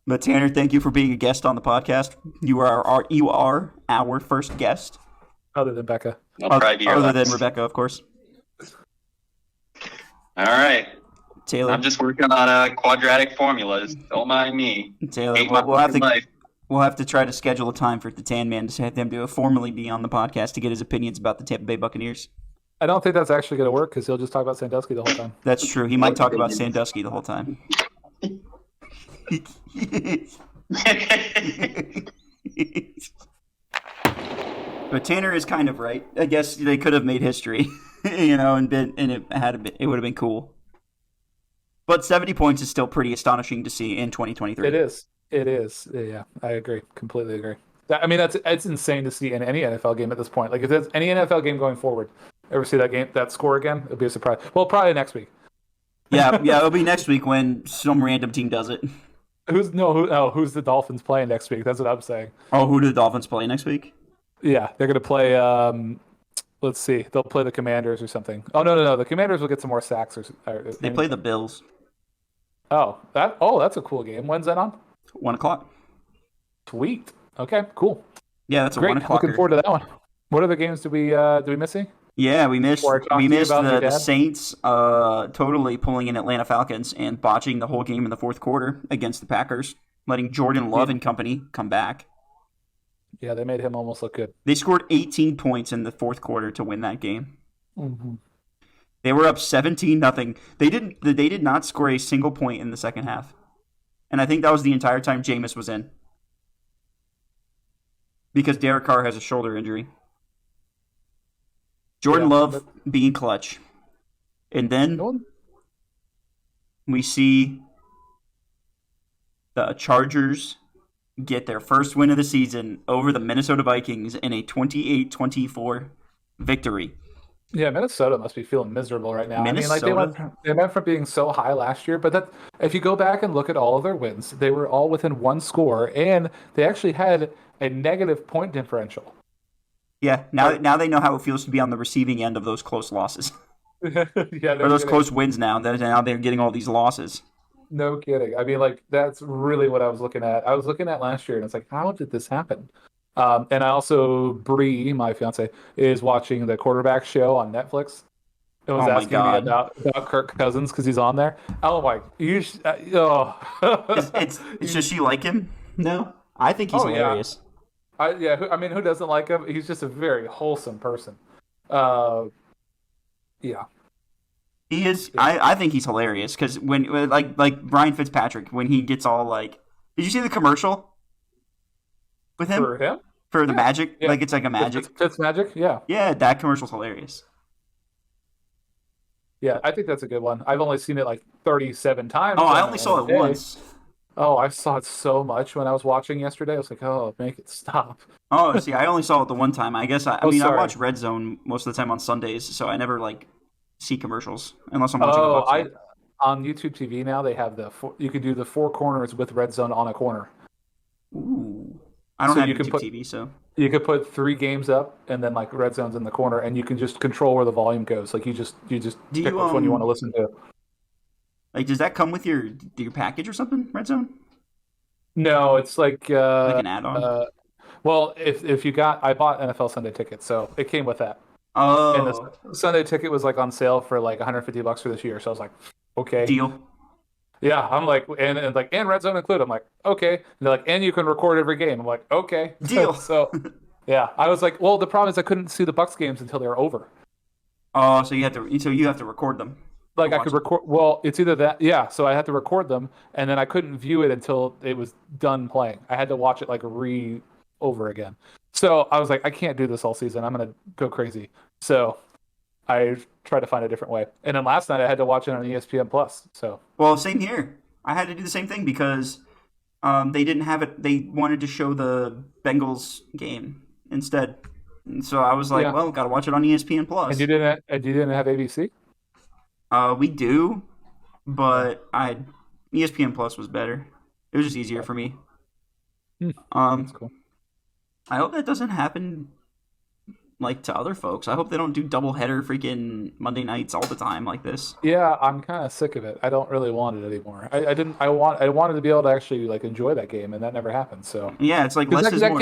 But Tanner, thank you for being a guest on the podcast. You are our first guest. other than Becca. Other than Rebecca, of course. All right. Taylor. I'm just working on quadratic formulas. Don't mind me. Taylor, Hate my life. we'll have to try to schedule a time for the Tan Man to have them to formally be on the podcast to get his opinions about the Tampa Bay Buccaneers. I don't think that's actually going to work because he'll just talk about Sandusky the whole time. That's true. He might talk about Sandusky the whole time. But Tanner is kind of right. I guess they could have made history, and it would have been cool. But 70 points is still pretty astonishing to see in 2023. It is. It is. Yeah, I agree. Completely agree. I mean, it's insane to see in any NFL game at this point. Like, if there's any NFL game going forward, ever see that score again, it'll be a surprise. Well, probably next week. Yeah, it'll be next week when some random team does it. Who's the Dolphins playing next week? That's what I'm saying. Oh, who do the Dolphins play next week? Yeah, they're gonna play. Let's see, they'll play the Commanders or something. Oh no, the Commanders will get some more sacks They play the Bills. That's a cool game. When's that on? 1:00. Sweet. Okay, cool. Yeah, that's a Great. 1:00. Looking forward to that one. What other games do we missing? Yeah, we missed Before I talk to you about your the dad? Saints totally pulling in Atlanta Falcons and botching the whole game in the fourth quarter against the Packers, letting Jordan Love and company come back. Yeah, they made him almost look good. They scored 18 points in the fourth quarter to win that game. Mm-hmm. They were up 17-0. They did not score a single point in the second half. And I think that was the entire time Jameis was in. Because Derek Carr has a shoulder injury. Jordan Love being clutch. And then we see the Chargers get their first win of the season over the Minnesota Vikings in a 28-24 victory. Yeah, Minnesota must be feeling miserable right now. Minnesota? I mean, they went from being so high last year, but if you go back and look at all of their wins, they were all within one score, and they actually had a negative point differential. Yeah, now they know how it feels to be on the receiving end of those close losses. Yeah, or those close wins now. Now they're getting all these losses. No kidding. I mean, like, that's really what I was looking at. I was looking at last year, and it's like, how did this happen? And I also, Bree, my fiance, is watching the quarterback show on Netflix. It was asking me about Kirk Cousins because he's on there. Oh my! Does she like him? No, I think he's hilarious. Who doesn't like him? He's just a very wholesome person. Yeah. He is. Yeah. I think he's hilarious because when like Brian Fitzpatrick, when he gets all like, did you see the commercial with him? For him? For the Magic? Yeah. Like it's like a Magic. Fitz Magic? Yeah. Yeah, that commercial's hilarious. Yeah, I think that's a good one. I've only seen it like 37 times. Oh, I only saw it once. Oh, I saw it so much when I was watching yesterday. I was like, oh, make it stop. Oh, see, I only saw it the one time. I guess I watch Red Zone most of the time on Sundays, so I never like see commercials unless I'm watching on YouTube TV now they have you can do the four corners with Red Zone on a corner. Ooh. I don't have YouTube TV, so you could put 3 games up and then like Red Zone's in the corner and you can just control where the volume goes. Like you just pick which one you want to listen to. Like, does that come with your package or something, Red Zone? No, it's like an add-on. Well, if you I bought NFL Sunday tickets, so it came with that. Oh. And the Sunday ticket was like on sale for like $150 for this year. So I was like, okay. Deal. Yeah, I'm like, and Red Zone included. I'm like, okay. And they're like, and you can record every game. I'm like, okay. Deal. So, yeah, I was like, well, the problem is I couldn't see the Bucs games until they were over. Oh, so you have to record them. Like I could record. Well, it's either that, yeah. So I had to record them, and then I couldn't view it until it was done playing. I had to watch it like over again. So I was like, I can't do this all season. I'm gonna go crazy. So I tried to find a different way. And then last night I had to watch it on ESPN Plus. So same here. I had to do the same thing because they didn't have it. They wanted to show the Bengals game instead, and so I was like, well, gotta watch it on ESPN Plus. And you didn't have ABC? We do, but ESPN Plus was better. It was just easier for me. That's cool. I hope that doesn't happen like to other folks. I hope they don't do doubleheader freaking Monday nights all the time like this. Yeah, I'm kind of sick of it. I don't really want it anymore. I wanted to be able to actually like enjoy that game, and that never happened. So yeah, it's like less is more.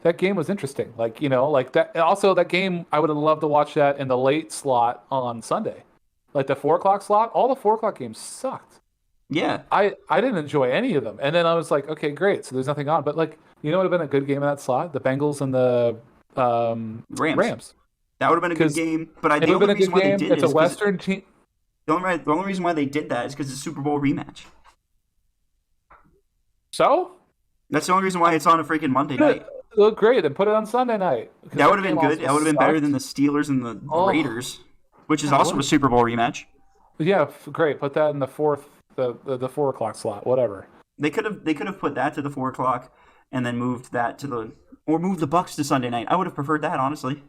That game was interesting. Like like that. Also, that game I would have loved to watch that in the late slot on Sunday, like the 4:00 slot. All the 4:00 games sucked. Yeah, I didn't enjoy any of them. And then I was like, okay, great. So there's nothing on. But like, what would have been a good game in that slot? The Bengals and the Rams. That would have been a good game. But the only reason why they did it is a Western team. The only reason why they did that is because it's a Super Bowl rematch. So? That's the only reason why it's on a freaking Monday night. Look great, then put it on Sunday night. That would have been good. That would have been better than the Steelers and the Raiders, which is also a Super Bowl rematch. Yeah, great. Put that in the 4:00 slot, whatever. They could have put that to the 4 o'clock and then moved that to the Bucs to Sunday night. I would have preferred that, honestly.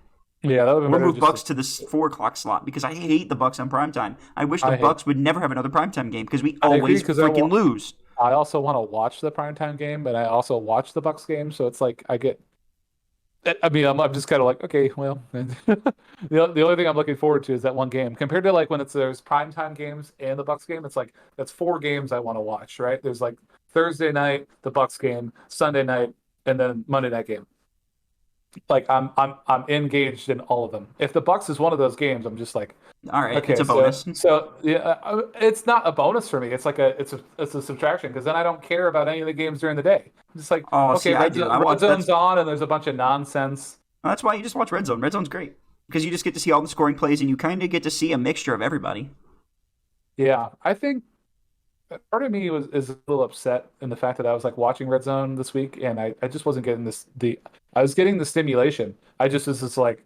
Yeah, that would have Or been move Bucs to the 4 o'clock slot because I hate the Bucs on primetime. I wish the Bucs would never have another primetime game because we always freaking lose. I also want to watch the primetime game, but I also watch the Bucs game, so it's like I get. I mean, I'm just kind of like, okay, well, the only thing I'm looking forward to is that one game. Compared to like when there's primetime games and the Bucs game, it's like that's 4 games I want to watch, right? There's like Thursday night, the Bucs game, Sunday night, and then Monday night game. Like I'm engaged in all of them. If the Bucs is one of those games, I'm just like, all right, okay, it's a bonus. So yeah, it's not a bonus for me. It's like it's a subtraction because then I don't care about any of the games during the day. I'm just like, okay, I do. Red Zone's on, and there's a bunch of nonsense. That's why you just watch Red Zone. Red Zone's great because you just get to see all the scoring plays, and you kind of get to see a mixture of everybody. Yeah, I think part of me is a little upset in the fact that I was like watching Red Zone this week, and I just wasn't getting I was getting the stimulation. I just was just like,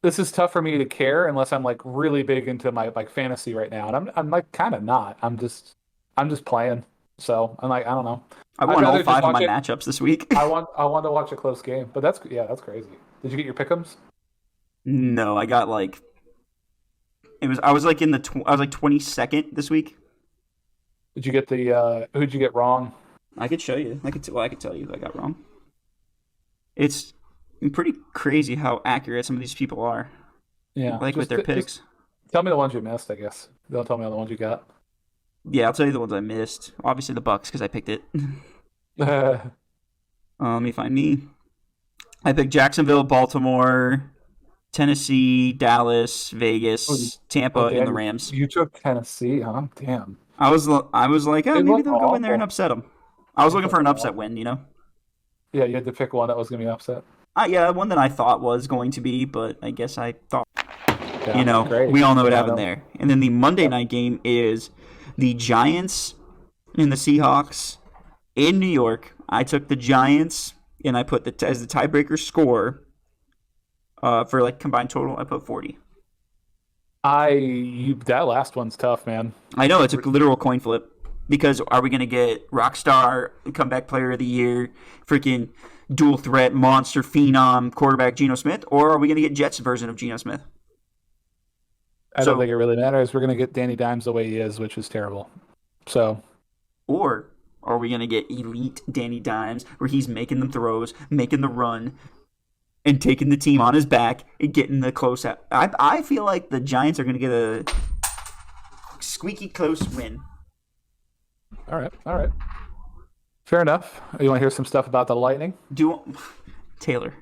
this is tough for me to care unless I'm like really big into my like fantasy right now, and I'm like kind of not. I'm just playing. So I'm like, I don't know. I won all 5 of my matchups this week. I want to watch a close game, but that's crazy. Did you get your pick'ems? No, I got like I was like 22nd this week. Did you get the who'd you get wrong? I could show you. I could tell you if I got wrong. It's pretty crazy how accurate some of these people are. Yeah, like with their picks. Tell me the ones you missed, I guess. Don't tell me all the ones you got. Yeah, I'll tell you the ones I missed. Obviously the Bucs because I picked it. Let me find me. I picked Jacksonville, Baltimore, Tennessee, Dallas, Vegas, Tampa, and the Rams. You took Tennessee, huh? Damn. I was like, maybe they'll go in there and upset them. I was looking for an upset win, you know? Yeah, you had to pick one that was going to be upset. Yeah, one that I thought was going to be, but I guess I thought, yeah, great. We all know what happened there. And then the Monday night game is the Giants and the Seahawks in New York. I took the Giants, and I put as the tiebreaker score for like combined total, I put 40. That last one's tough, man. I know, it's a literal coin flip. Because are we going to get Rockstar, Comeback Player of the Year, freaking dual threat, monster, phenom, quarterback Geno Smith, or are we going to get Jets' version of Geno Smith? I don't think it really matters. We're going to get Danny Dimes the way he is, which is terrible. So, or are we going to get elite Danny Dimes, where he's making them throws, making the run, and taking the team on his back and getting the close out? I feel like the Giants are going to get a squeaky close win. All right. Fair enough. You want to hear some stuff about the Lightning? Taylor,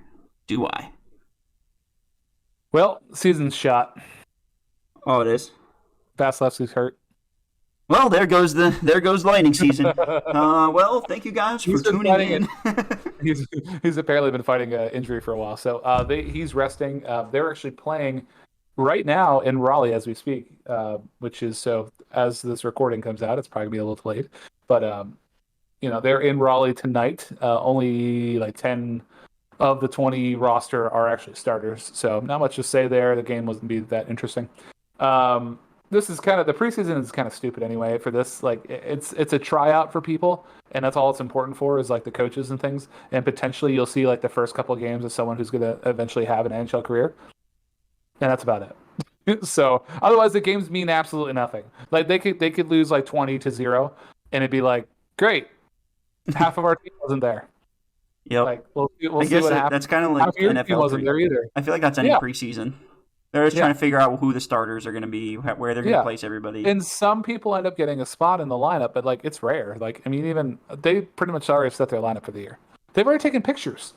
do I? Well, season's shot. Oh, it is. Vasilevsky's hurt. Well, there goes Lightning season. Well, thank you guys for tuning in. He's apparently been fighting an injury for a while, so he's resting. They're actually playing right now in Raleigh as we speak, which is so as this recording comes out, it's probably gonna be a little late. But they're in Raleigh tonight. Only like 10 of the 20 roster are actually starters, so not much to say there. The game wasn't be that interesting. This is kind of the preseason is kind of stupid anyway for this. Like it's a tryout for people, and that's all it's important for is like the coaches and things. And potentially you'll see like the first couple of games of someone who's going to eventually have an NHL career, and that's about it. So otherwise the games mean absolutely nothing. Like they could lose like 20-0, and it'd be like great, half of our team wasn't there. Yep. Like we'll see what happens. That's kind of like NFL. Wasn't there either. I feel like that's any preseason. They're just trying to figure out who the starters are going to be, where they're going to place everybody. And some people end up getting a spot in the lineup, but like it's rare. Like I mean, even they pretty much already set their lineup for the year. They've already taken pictures.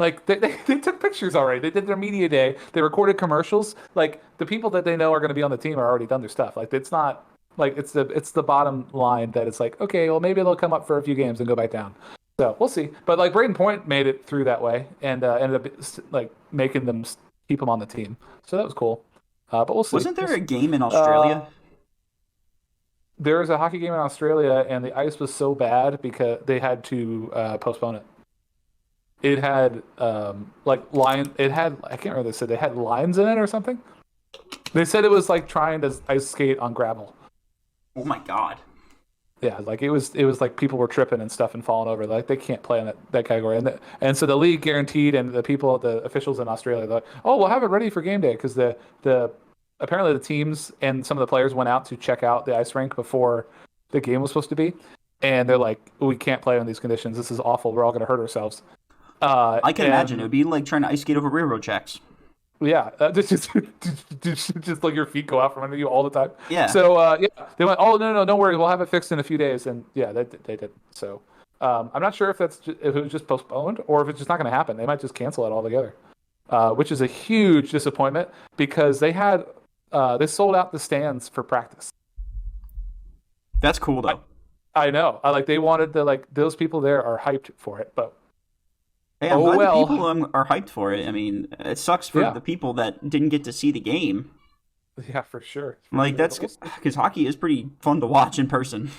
Like they took pictures already. They did their media day. They recorded commercials. Like the people that they know are going to be on the team are already done their stuff. Like it's not like it's the bottom line that it's like okay, well maybe they'll come up for a few games and go back down. So we'll see. But like Braden Point made it through that way and ended up like making them keep him on the team. So that was cool. But we'll see. Wasn't there a game in Australia? There was a hockey game in Australia, and the ice was so bad because they had to postpone it. It had It had I can't remember. They said they had lines in it or something. They said it was like trying to ice skate on gravel. Oh my god! Yeah, like it was like people were tripping and stuff and falling over. Like they can't play in that category. And so the league guaranteed, and the officials in Australia, they're like, oh, we'll have it ready for game day because the apparently the teams and some of the players went out to check out the ice rink before the game was supposed to be, and they're like, we can't play in these conditions. This is awful. We're all going to hurt ourselves. I can imagine it would be like trying to ice skate over railroad tracks. Yeah, just like your feet go out from under you all the time. Yeah. So yeah, they went, oh no, don't worry, we'll have it fixed in a few days, and yeah, they did. So I'm not sure if if it was just postponed or if it's just not going to happen. They might just cancel it altogether, which is a huge disappointment because they sold out the stands for practice. That's cool though. I know. They wanted those people there are hyped for it, but. Hey, I'm glad the people are hyped for it. I mean, it sucks for the people that didn't get to see the game. Yeah, for sure. That's because hockey is pretty fun to watch in person.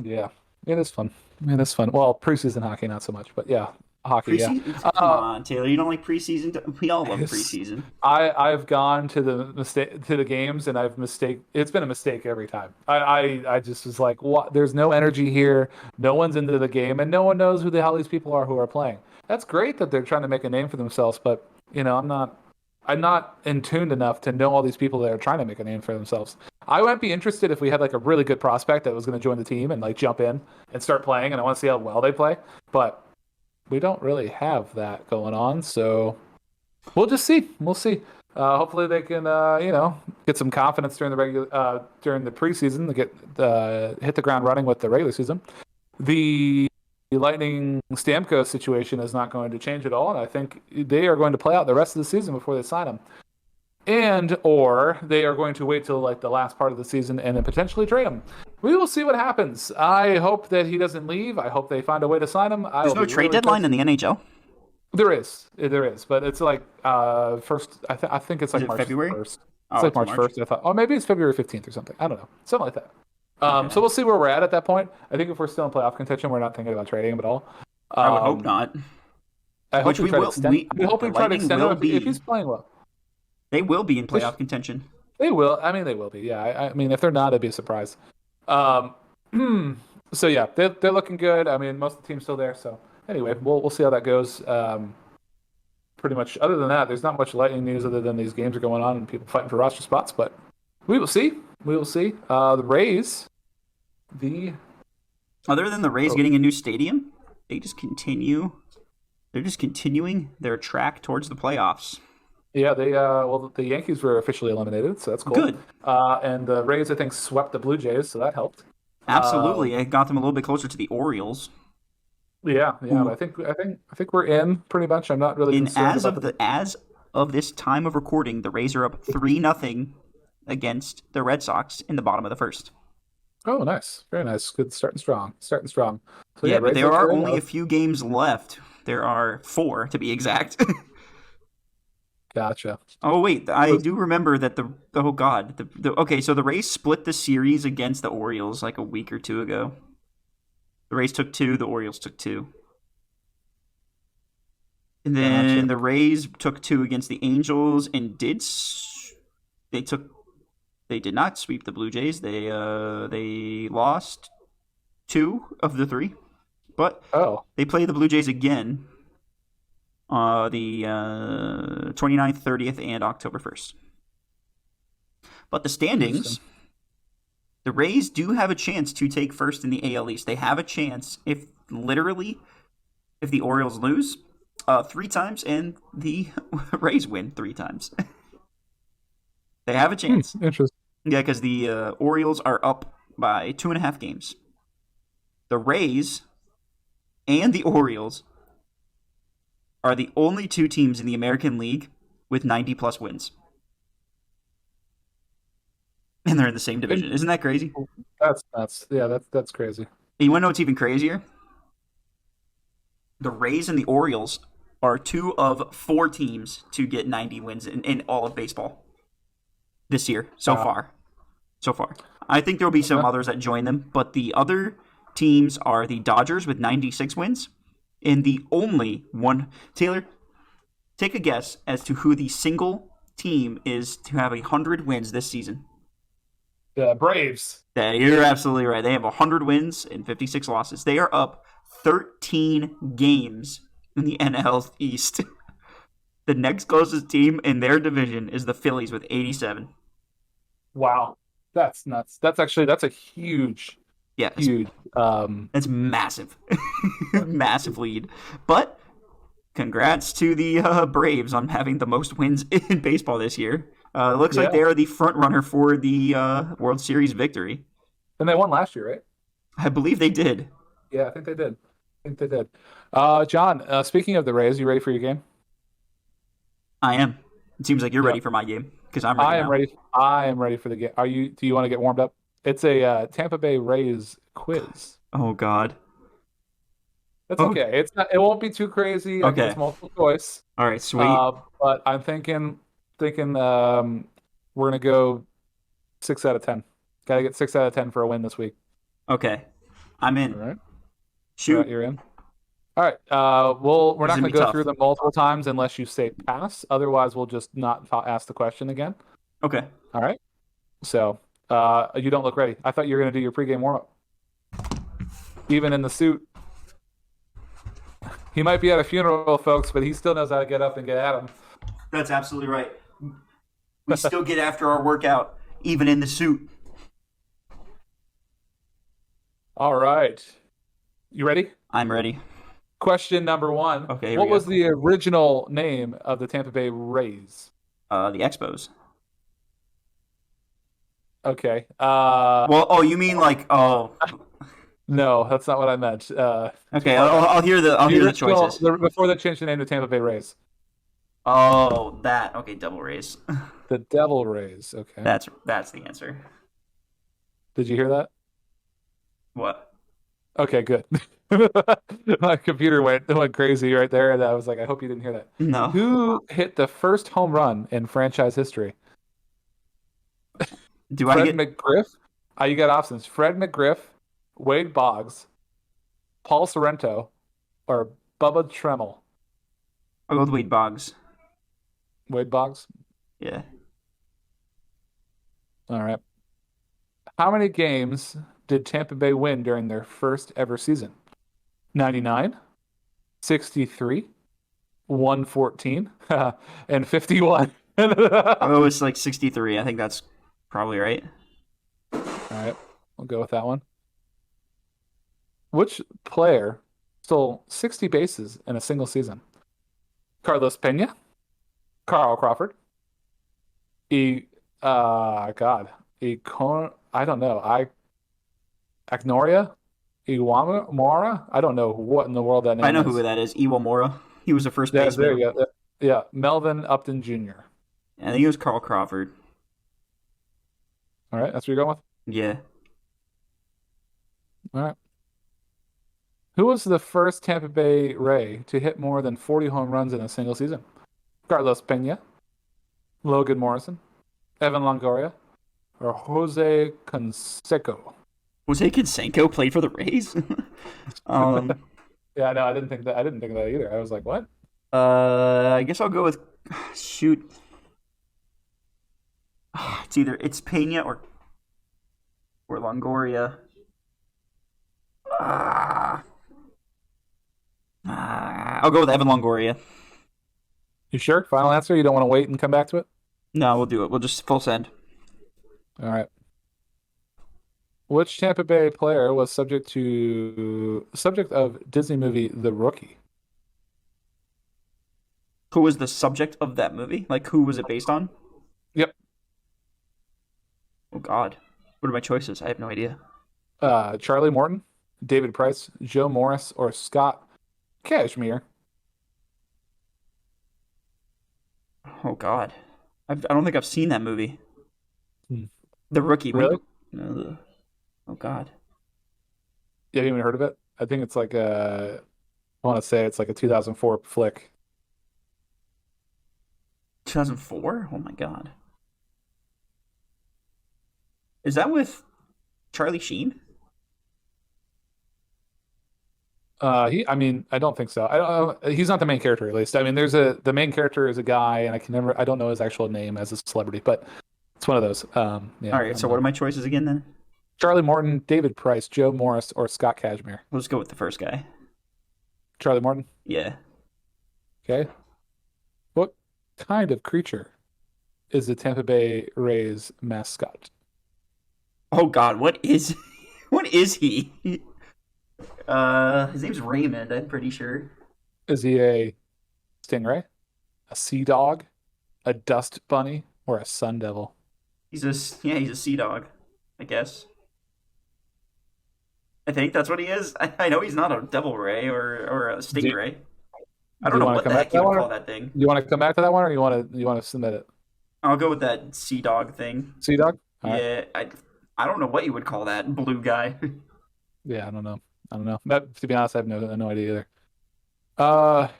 Yeah, it is fun. Well, preseason hockey, not so much, but yeah, hockey. Preseason? Come on, Taylor. You don't like preseason? We all love preseason. I've gone to the games, and it's been a mistake every time. I just was like, what? There's no energy here. No one's into the game, and no one knows who the hell these people are who are playing. That's great that they're trying to make a name for themselves, but I'm not in tuned enough to know all these people that are trying to make a name for themselves. I might be interested if we had a really good prospect that was going to join the team and jump in and start playing, and I want to see how well they play. But we don't really have that going on, so we'll just see. We'll see. Hopefully they can get some confidence during the preseason to get hit the ground running with the regular season. The Lightning Stamkos situation is not going to change at all, and I think they are going to play out the rest of the season before they sign him, or they are going to wait till the last part of the season and then potentially trade him. We will see what happens. I hope that he doesn't leave. I hope they find a way to sign him. There's no trade deadline in the NHL. There is, but it's first. I think it's March February. 1st. It's March 1st. I thought, oh, maybe it's February 15th or something. I don't know, something like that. Okay. So we'll see where we're at that point. I think if we're still in playoff contention, we're not thinking about trading him at all. I would hope not. I hope we try to extend him if he's playing well. They will be in playoff contention. They will. I mean, they will be. Yeah. I mean, if they're not, it'd be a surprise. So yeah, they're looking good. I mean, most of the team's still there. So anyway, we'll see how that goes. Pretty much. Other than that, there's not much Lightning news other than these games are going on and people fighting for roster spots. But we will see. The Rays. Other than the Rays getting a new stadium, they're just continuing their track towards the playoffs. Yeah, the Yankees were officially eliminated, so that's cool. Good. And the Rays, I think, swept the Blue Jays, so that helped. Absolutely, it got them a little bit closer to the Orioles. Yeah. I think we're in pretty much. I'm not really concerned as of this time of recording, the Rays are up 3-0 against the Red Sox in the bottom of the first. Oh, nice. Very nice. Good. Starting strong. So, yeah, but there are only a few games left. There are 4, to be exact. Gotcha. Oh, wait. I do remember that okay, so the Rays split the series against the Orioles a week or 2 ago. The Rays took 2, the Orioles took 2. And then the Rays took 2 against the Angels and they did not sweep the Blue Jays. They lost 2 of the 3, but they play the Blue Jays again the 29th, 30th, and October 1st. But the standings, the Rays do have a chance to take first in the AL East. They have a chance if the Orioles lose 3 times and the Rays win 3 times. They have a chance. Interesting. Yeah, because the Orioles are up by 2.5 games. The Rays and the Orioles are the only 2 teams in the American League with 90-plus wins. And they're in the same division. Isn't that crazy? That's nuts. Yeah, that's crazy. You want to know what's even crazier? The Rays and the Orioles are 2 of 4 teams to get 90 wins in all of baseball this year so far. I think there will be some others that join them, but the other teams are the Dodgers with 96 wins, and the only one. Taylor, take a guess as to who the single team is to have 100 wins this season. The Braves. Yeah, you're absolutely right. They have 100 wins and 56 losses. They are up 13 games in the NL East. The next closest team in their division is the Phillies with 87. Wow. That's nuts. That's a huge, Yeah, huge. that's massive. Massive lead. But congrats to the Braves on having the most wins in baseball this year. It looks like they are the front runner for the World Series victory. And they won last year, right? I believe they did. Yeah, I think they did. John, speaking of the Rays, you ready for your game? I am. It seems like you're Yeah. ready for my game because I'm ready. I am now. ready. I am ready for the game. Do you want to get warmed up? It's a Tampa Bay Rays quiz. Oh God. That's Oh. okay. It won't be too crazy. Okay. It's multiple choice. All right, sweet. But I'm thinking we're gonna go 6 out of 10. Gotta get 6 out of 10 for a win this week. Okay, I'm in. All right. Shoot. You're in. All right. We're This not is gonna going to be go tough. through them multiple times unless you say pass. Otherwise, we'll just not ask the question again. Okay. All right. So, you don't look ready. I thought you were going to do your pregame warm up. Even in the suit. He might be at a funeral, folks, but he still knows how to get up and get at him. That's absolutely right. We still get after our workout, even in the suit. All right. You ready? I'm ready. Question number 1. Okay, here what we go. was the original name of the Tampa Bay Rays? The Expos. Okay. You mean like No, that's not what I meant. Okay, I'll hear the choices. Before they changed the name to Tampa Bay Rays. Oh, that. Okay, Double Rays. The Devil Rays. Okay. That's the answer. Did you hear that? What? Okay, good. My computer went crazy right there, and I was like, I hope you didn't hear that. No. Who hit the first home run in franchise history? Do I Fred get? McGriff? You got options. Fred McGriff, Wade Boggs, Paul Sorrento, or Bubba Tremmel? I'll go with Wade Boggs. Wade Boggs? Yeah. All right. How many games did Tampa Bay win during their first ever season? 99, 63, 114, and 51. I'll go with like 63. I think that's probably right. All right, we'll go with that one. Which player stole 60 bases in a single season? Carlos Pena, Carl Crawford, I don't know. Agnoria, Iwamura. I don't know what in the world that name is. I know who that is. Iwamura. He was the first Yeah, baseman. there you go. Yeah, Melvin Upton Jr. I think it was Carl Crawford. All right, that's what you're going with? Yeah. All right. Who was the first Tampa Bay Ray to hit more than 40 home runs in a single season? Carlos Pena, Logan Morrison, Evan Longoria, or Jose Canseco? Jose Canseco played for the Rays. Yeah, no, I didn't think that either. I was like, what? I guess I'll go with shoot. It's Pena or Longoria. I'll go with Evan Longoria. You sure? Final answer? You don't want to wait and come back to it? No, we'll do it. We'll just full send. All right. Which Tampa Bay player was subject of Disney movie The Rookie? Who was the subject of that movie? Like, who was it based on? Yep. Oh, God. What are my choices? I have no idea. Charlie Morton, David Price, Joe Morris, or Scott Cashmere? Oh, God. I don't think I've seen that movie. Hmm. The Rookie. Really? Oh, God. You haven't even heard of it? I think it's like I want to say it's like a 2004 flick. 2004? Oh, my God. Is that with Charlie Sheen? I don't think so. I don't. He's not the main character, at least. I mean, the main character is a guy, and I don't know his actual name as a celebrity, but it's one of those. Yeah. All right, so what are my choices again then? Charlie Morton, David Price, Joe Morris, or Scott Kashmir? Let's go with the first guy. Charlie Morton. Yeah. Okay. What kind of creature is the Tampa Bay Rays mascot? Oh God, what is he? His name's Raymond, I'm pretty sure. Is he a stingray, a sea dog, a dust bunny, or a sun devil? He's a sea dog, I guess. I think that's what he is. I know he's not a devil ray or a stingray. I don't know what the heck you would call that thing. You want to come back to that one, or you want to submit it? I'll go with that sea dog thing. Sea dog? All yeah, right. I don't know what you would call that blue guy. Yeah, I don't know. But to be honest, I have no idea either.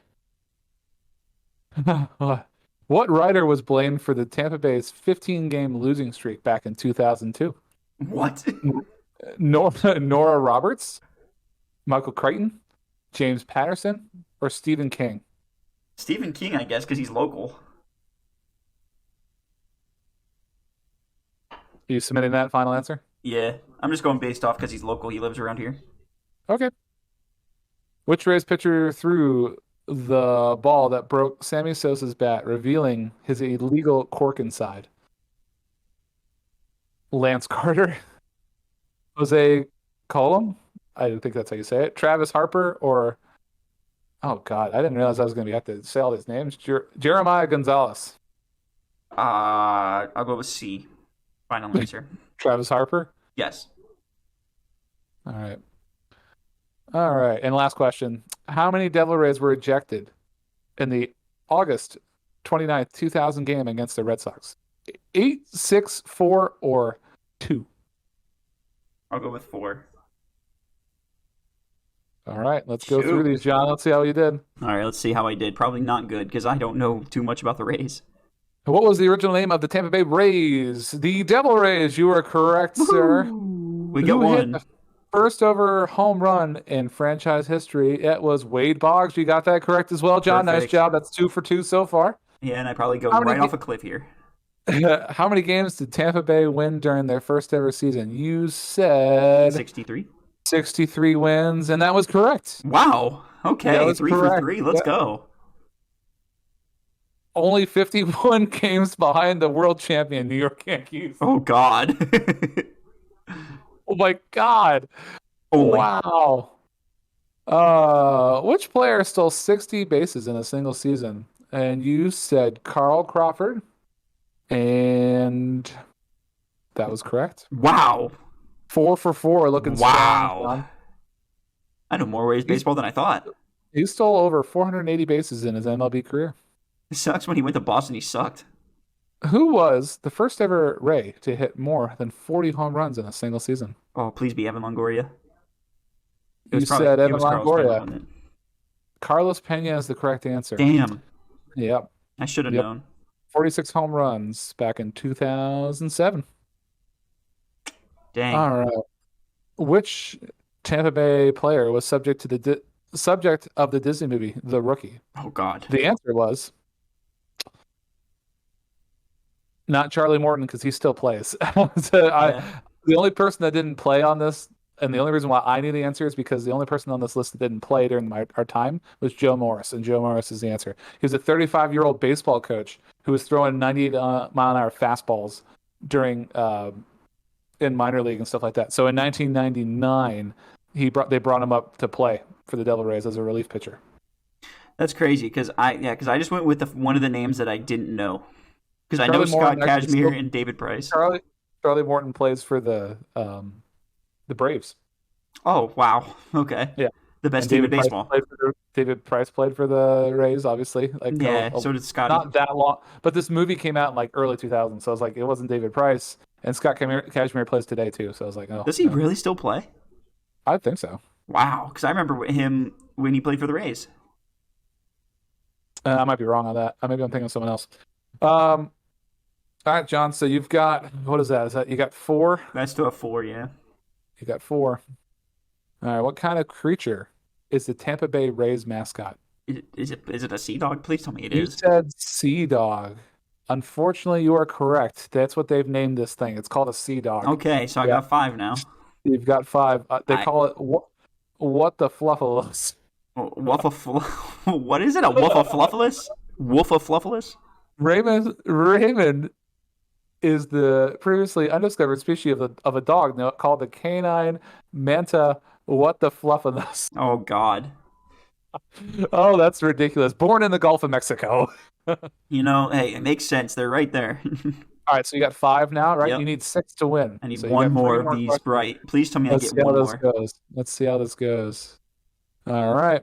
What writer was blamed for the Tampa Bay's 15-game losing streak back in 2002? What? Nora Roberts, Michael Crichton, James Patterson, or Stephen King? Stephen King, I guess, because he's local. Are you submitting that final answer? Yeah, I'm just going based off because he's local. He lives around here. Okay. Which Rays pitcher threw the ball that broke Sammy Sosa's bat, revealing his illegal cork inside? Lance Carter, Jose Colom, I don't think that's how you say it, Travis Harper, or, oh God, I didn't realize I was going to have to say all these names, Jeremiah Gonzalez. I'll go with C. Final answer. Travis Harper? Yes. All right. And last question. How many Devil Rays were ejected in the August 29th, 2000 game against the Red Sox? 8, 6, 4, or 2? I'll go with 4. All right. Let's go through these, John. Let's see how you did. All right. Let's see how I did. Probably not good because I don't know too much about the Rays. What was the original name of the Tampa Bay Rays? The Devil Rays. You are correct, sir. We got one. Hit the first ever home run in franchise history? It was Wade Boggs. You got that correct as well, John. Perfect. Nice job. That's 2 for 2 so far. Yeah, and I probably go right off a cliff here. How many games did Tampa Bay win during their first ever season? You said 63. 63 wins, and that was correct. Wow. Okay, 3 correct. for 3. Let's go. Only 51 games behind the world champion New York Yankees. Oh, God. Oh, my God. Only. Wow. Which player stole 60 bases in a single season? And you said Carl Crawford, and that was correct. Wow. 4 for 4, looking strong. Wow. I know more Rays baseball than I thought. He stole over 480 bases in his MLB career. It sucks when he went to Boston, he sucked. Who was the first ever Ray to hit more than 40 home runs in a single season? Oh, please be Evan Longoria. You said Evan Longoria. Carlos Pena is the correct answer. Damn. Yep. I should have known. 46 home runs back in 2007. Dang. All right. Which Tampa Bay player was subject to the subject of the Disney movie, The Rookie? Oh, God. The answer was not Charlie Morton, because he still plays. The only person that didn't play on this, and the only reason why I knew the answer is because the only person on this list that didn't play during our time was Joe Morris, and Joe Morris is the answer. He was a 35-year-old baseball coach who was throwing 98-mile-an-hour fastballs during in minor league and stuff like that. So in 1999, they brought him up to play for the Devil Rays as a relief pitcher. That's crazy because I just went with one of the names that I didn't know. Because I know Scott Kashmir and David Price. Charlie Morton plays for the Braves. Oh, wow. Okay. Yeah. The best team in baseball. David Price played for the Rays, obviously. So did Scotty. Not that long. But this movie came out in like early 2000s, so I was like, it wasn't David Price. And Scott Kashmir plays today, too. So I was like, oh. Does he really still play? I think so. Wow. Because I remember him when he played for the Rays. I might be wrong on that. Maybe I'm thinking of someone else. All right, John. So you've got, what is that? You got 4? That's still a 4, yeah. You got 4. All right. What kind of creature is the Tampa Bay Rays mascot? Is it a sea dog? Please tell me it You is. said sea dog. Unfortunately, you are correct. That's what they've named this thing. It's called a sea dog. Okay, so I Yeah. got 5 now. You've got 5. They I- call it what the fluffalus. What is it? A Wolfafluffalus? Wolfafluffalus? Raymond is the previously undiscovered species of a dog called the canine manta what the fluffalus. Oh, God. Oh, that's ridiculous. Born in the Gulf of Mexico. Hey, it makes sense. They're right there. All right, so you got 5 now, right? Yep. You need 6 to win. I need So you one got more 3 of these questions. right. Please tell me Let's I see get how one this more. goes. Let's see how this goes. All right.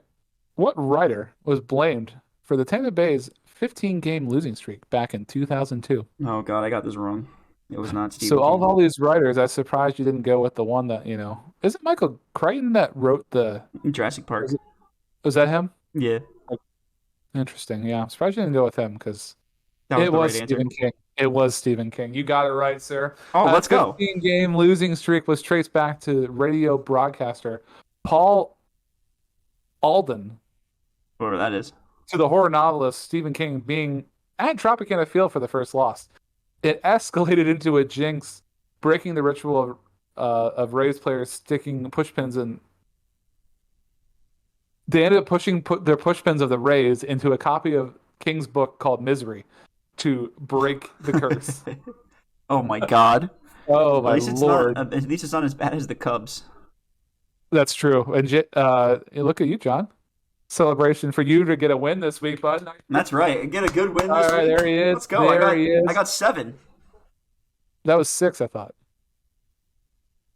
What writer was blamed for the Tampa Bay's 15-game losing streak back in 2002? Oh, God, I got this wrong. It was not Stephen So King. all these writers, I'm surprised you didn't go with the one that, is it Michael Crichton that wrote Jurassic Park. was that him? Yeah, Interesting. Yeah, I'm surprised you didn't go with him because that was it the was right answer. Stephen King. It was Stephen King. You got it right, sir. Oh, let's go. 15-game losing streak was traced back to radio broadcaster Paul Alden, Whatever that is. to the horror novelist Stephen King being at Tropicana Field for the first loss. It escalated into a jinx, breaking the ritual of Rays players sticking pushpins in. They ended up pushing their pushpins of the Rays into a copy of King's book called Misery to break the curse. Oh, my God. Oh At my least it's lord, not. At least it's not as bad as the Cubs. that's true. And look at you, John. Celebration for you to get a win this week, bud. That's right. Get a good win All this right, week. there he is. Let's go. There he is. I got 7. That was 6, I thought.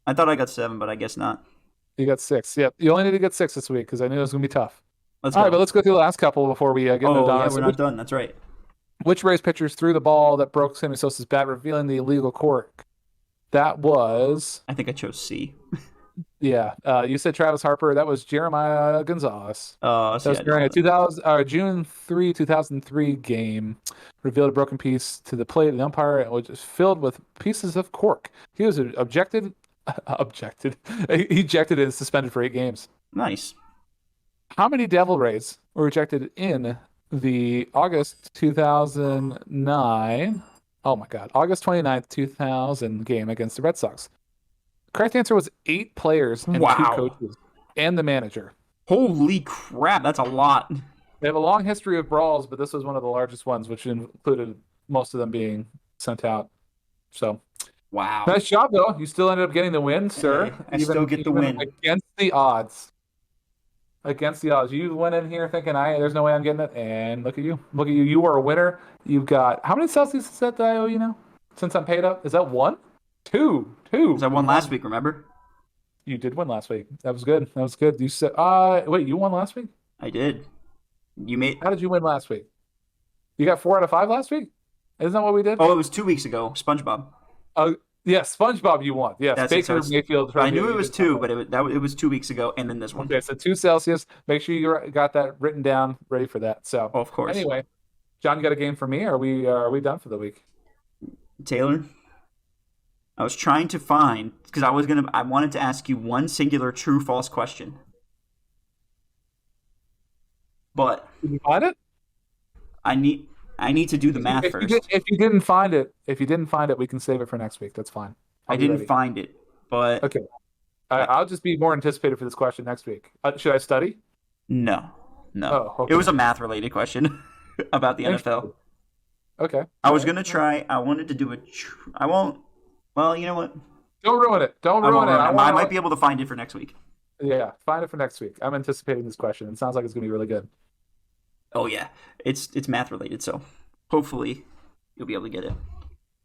I thought I got 7, but I guess not. You got 6. Yep. You only need to get 6 this week because I knew it was going to be tough. Let's All go. right, but let's go through the last couple before we get into Oh, Donna. yeah, So we're not done. That's right. which Rays pitchers threw the ball that broke Sammy Sosa's bat, revealing the illegal cork? That was, I think I chose C. yeah. You said Travis Harper. That was Jeremiah Gonzalez. So That was yeah, during a June 3, 2003 game. Revealed a broken piece to the plate. The umpire was just filled with pieces of cork. He was ejected and suspended for 8 games. Nice. How many Devil Rays were ejected in the August 2009? Oh my God, August 29th, 2000 game against the Red Sox? Correct answer was 8 players and 2 Wow. coaches and the manager. Holy crap, that's a lot. They have a long history of brawls, but this was one of the largest ones, which included most of them being sent out. So, Wow. nice job, though. You still ended up getting the win, sir. Hey, I still get the win. Against the odds. Against the odds. You went in here thinking, there's no way I'm getting it. And look at you. Look at you. You are a winner. You've got, how many Celsius is that I owe you now? Since I'm paid up? Is that 1? 2. 2. Because I won last week, remember? You did win last week. That was good. That was good. You said, wait, you won last week? I did. You made. How did you win last week? You got 4 out of 5 last week? Isn't that what we did? Oh, it was 2 weeks ago. SpongeBob. Yes, SpongeBob you won. Yes, That's it, Baker so Mayfield. I knew it was 2, but it was 2 weeks ago, and then this one. Okay, so 2 Celsius. Make sure you got that written down, ready for that. So, Oh, of course. anyway, John, you got a game for me? Or are we done for the week? Taylor, I was trying to find because I wanted to ask you one singular true/false question, but Did you find it? I need to do the math first. If you didn't find it, we can save it for next week. That's fine. I didn't find it, but Okay. I'll just be more anticipated for this question next week. Should I study? no. Oh, okay. It was a math-related question about the NFL. Okay. I was gonna try. I wanted to do I won't. Well, you know what? Don't ruin it. Don't I ruin won't it. ruin it. I might be able to find it for next week. Yeah, find it for next week. I'm anticipating this question. It sounds like it's gonna be really good. Oh yeah, it's math-related, so hopefully you'll be able to get it.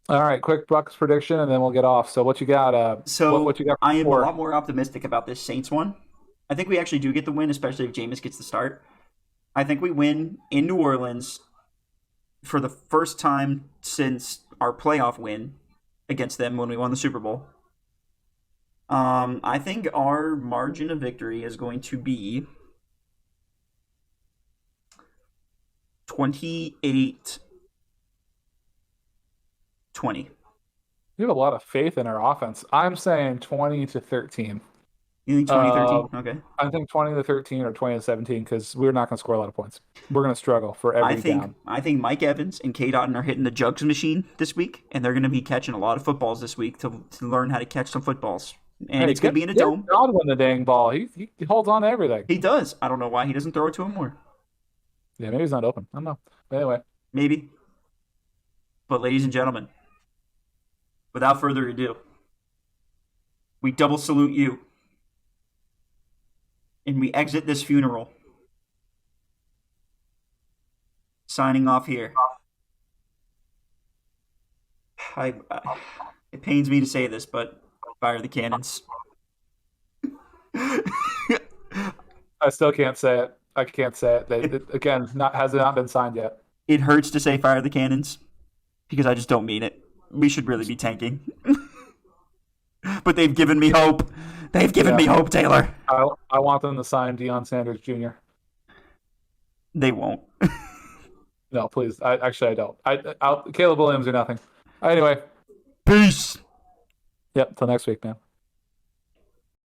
All right, quick Bucs prediction, and then we'll get off. So, what you got? So what you got? I am a for- lot more optimistic about this Saints one. I think we actually do get the win, especially if Jameis gets the start. I think we win in New Orleans for the first time since our playoff win against them when we won the Super Bowl. I think our margin of victory is going to be 28-20. You have a lot of faith in our offense. I'm saying 20-13. You think 2013? Okay. I think 20-13 or 20-17 because we're not going to score a lot of points. We're going to struggle for every down. I think Mike Evans and K. Dotton are hitting the jugs machine this week, and they're going to be catching a lot of footballs this week to learn how to catch some footballs. And it's going to be in a dome. Godwin the dang ball. He holds on to everything. He does. I don't know why he doesn't throw it to him more. Yeah, maybe he's not open. I don't know. But anyway. Maybe. But ladies and gentlemen, without further ado, we double salute you. And we exit this funeral. Signing off here. It pains me to say this, but fire the cannons. I still can't say it. I can't say it. Again, has not been signed yet. It hurts to say fire the cannons because I just don't mean it. We should really be tanking. But they've given me hope. They've given me hope, Taylor. I want them to sign Deion Sanders Jr. They won't. No, please. I don't. Caleb Williams or nothing. Anyway. Peace. Yep. Till next week, man.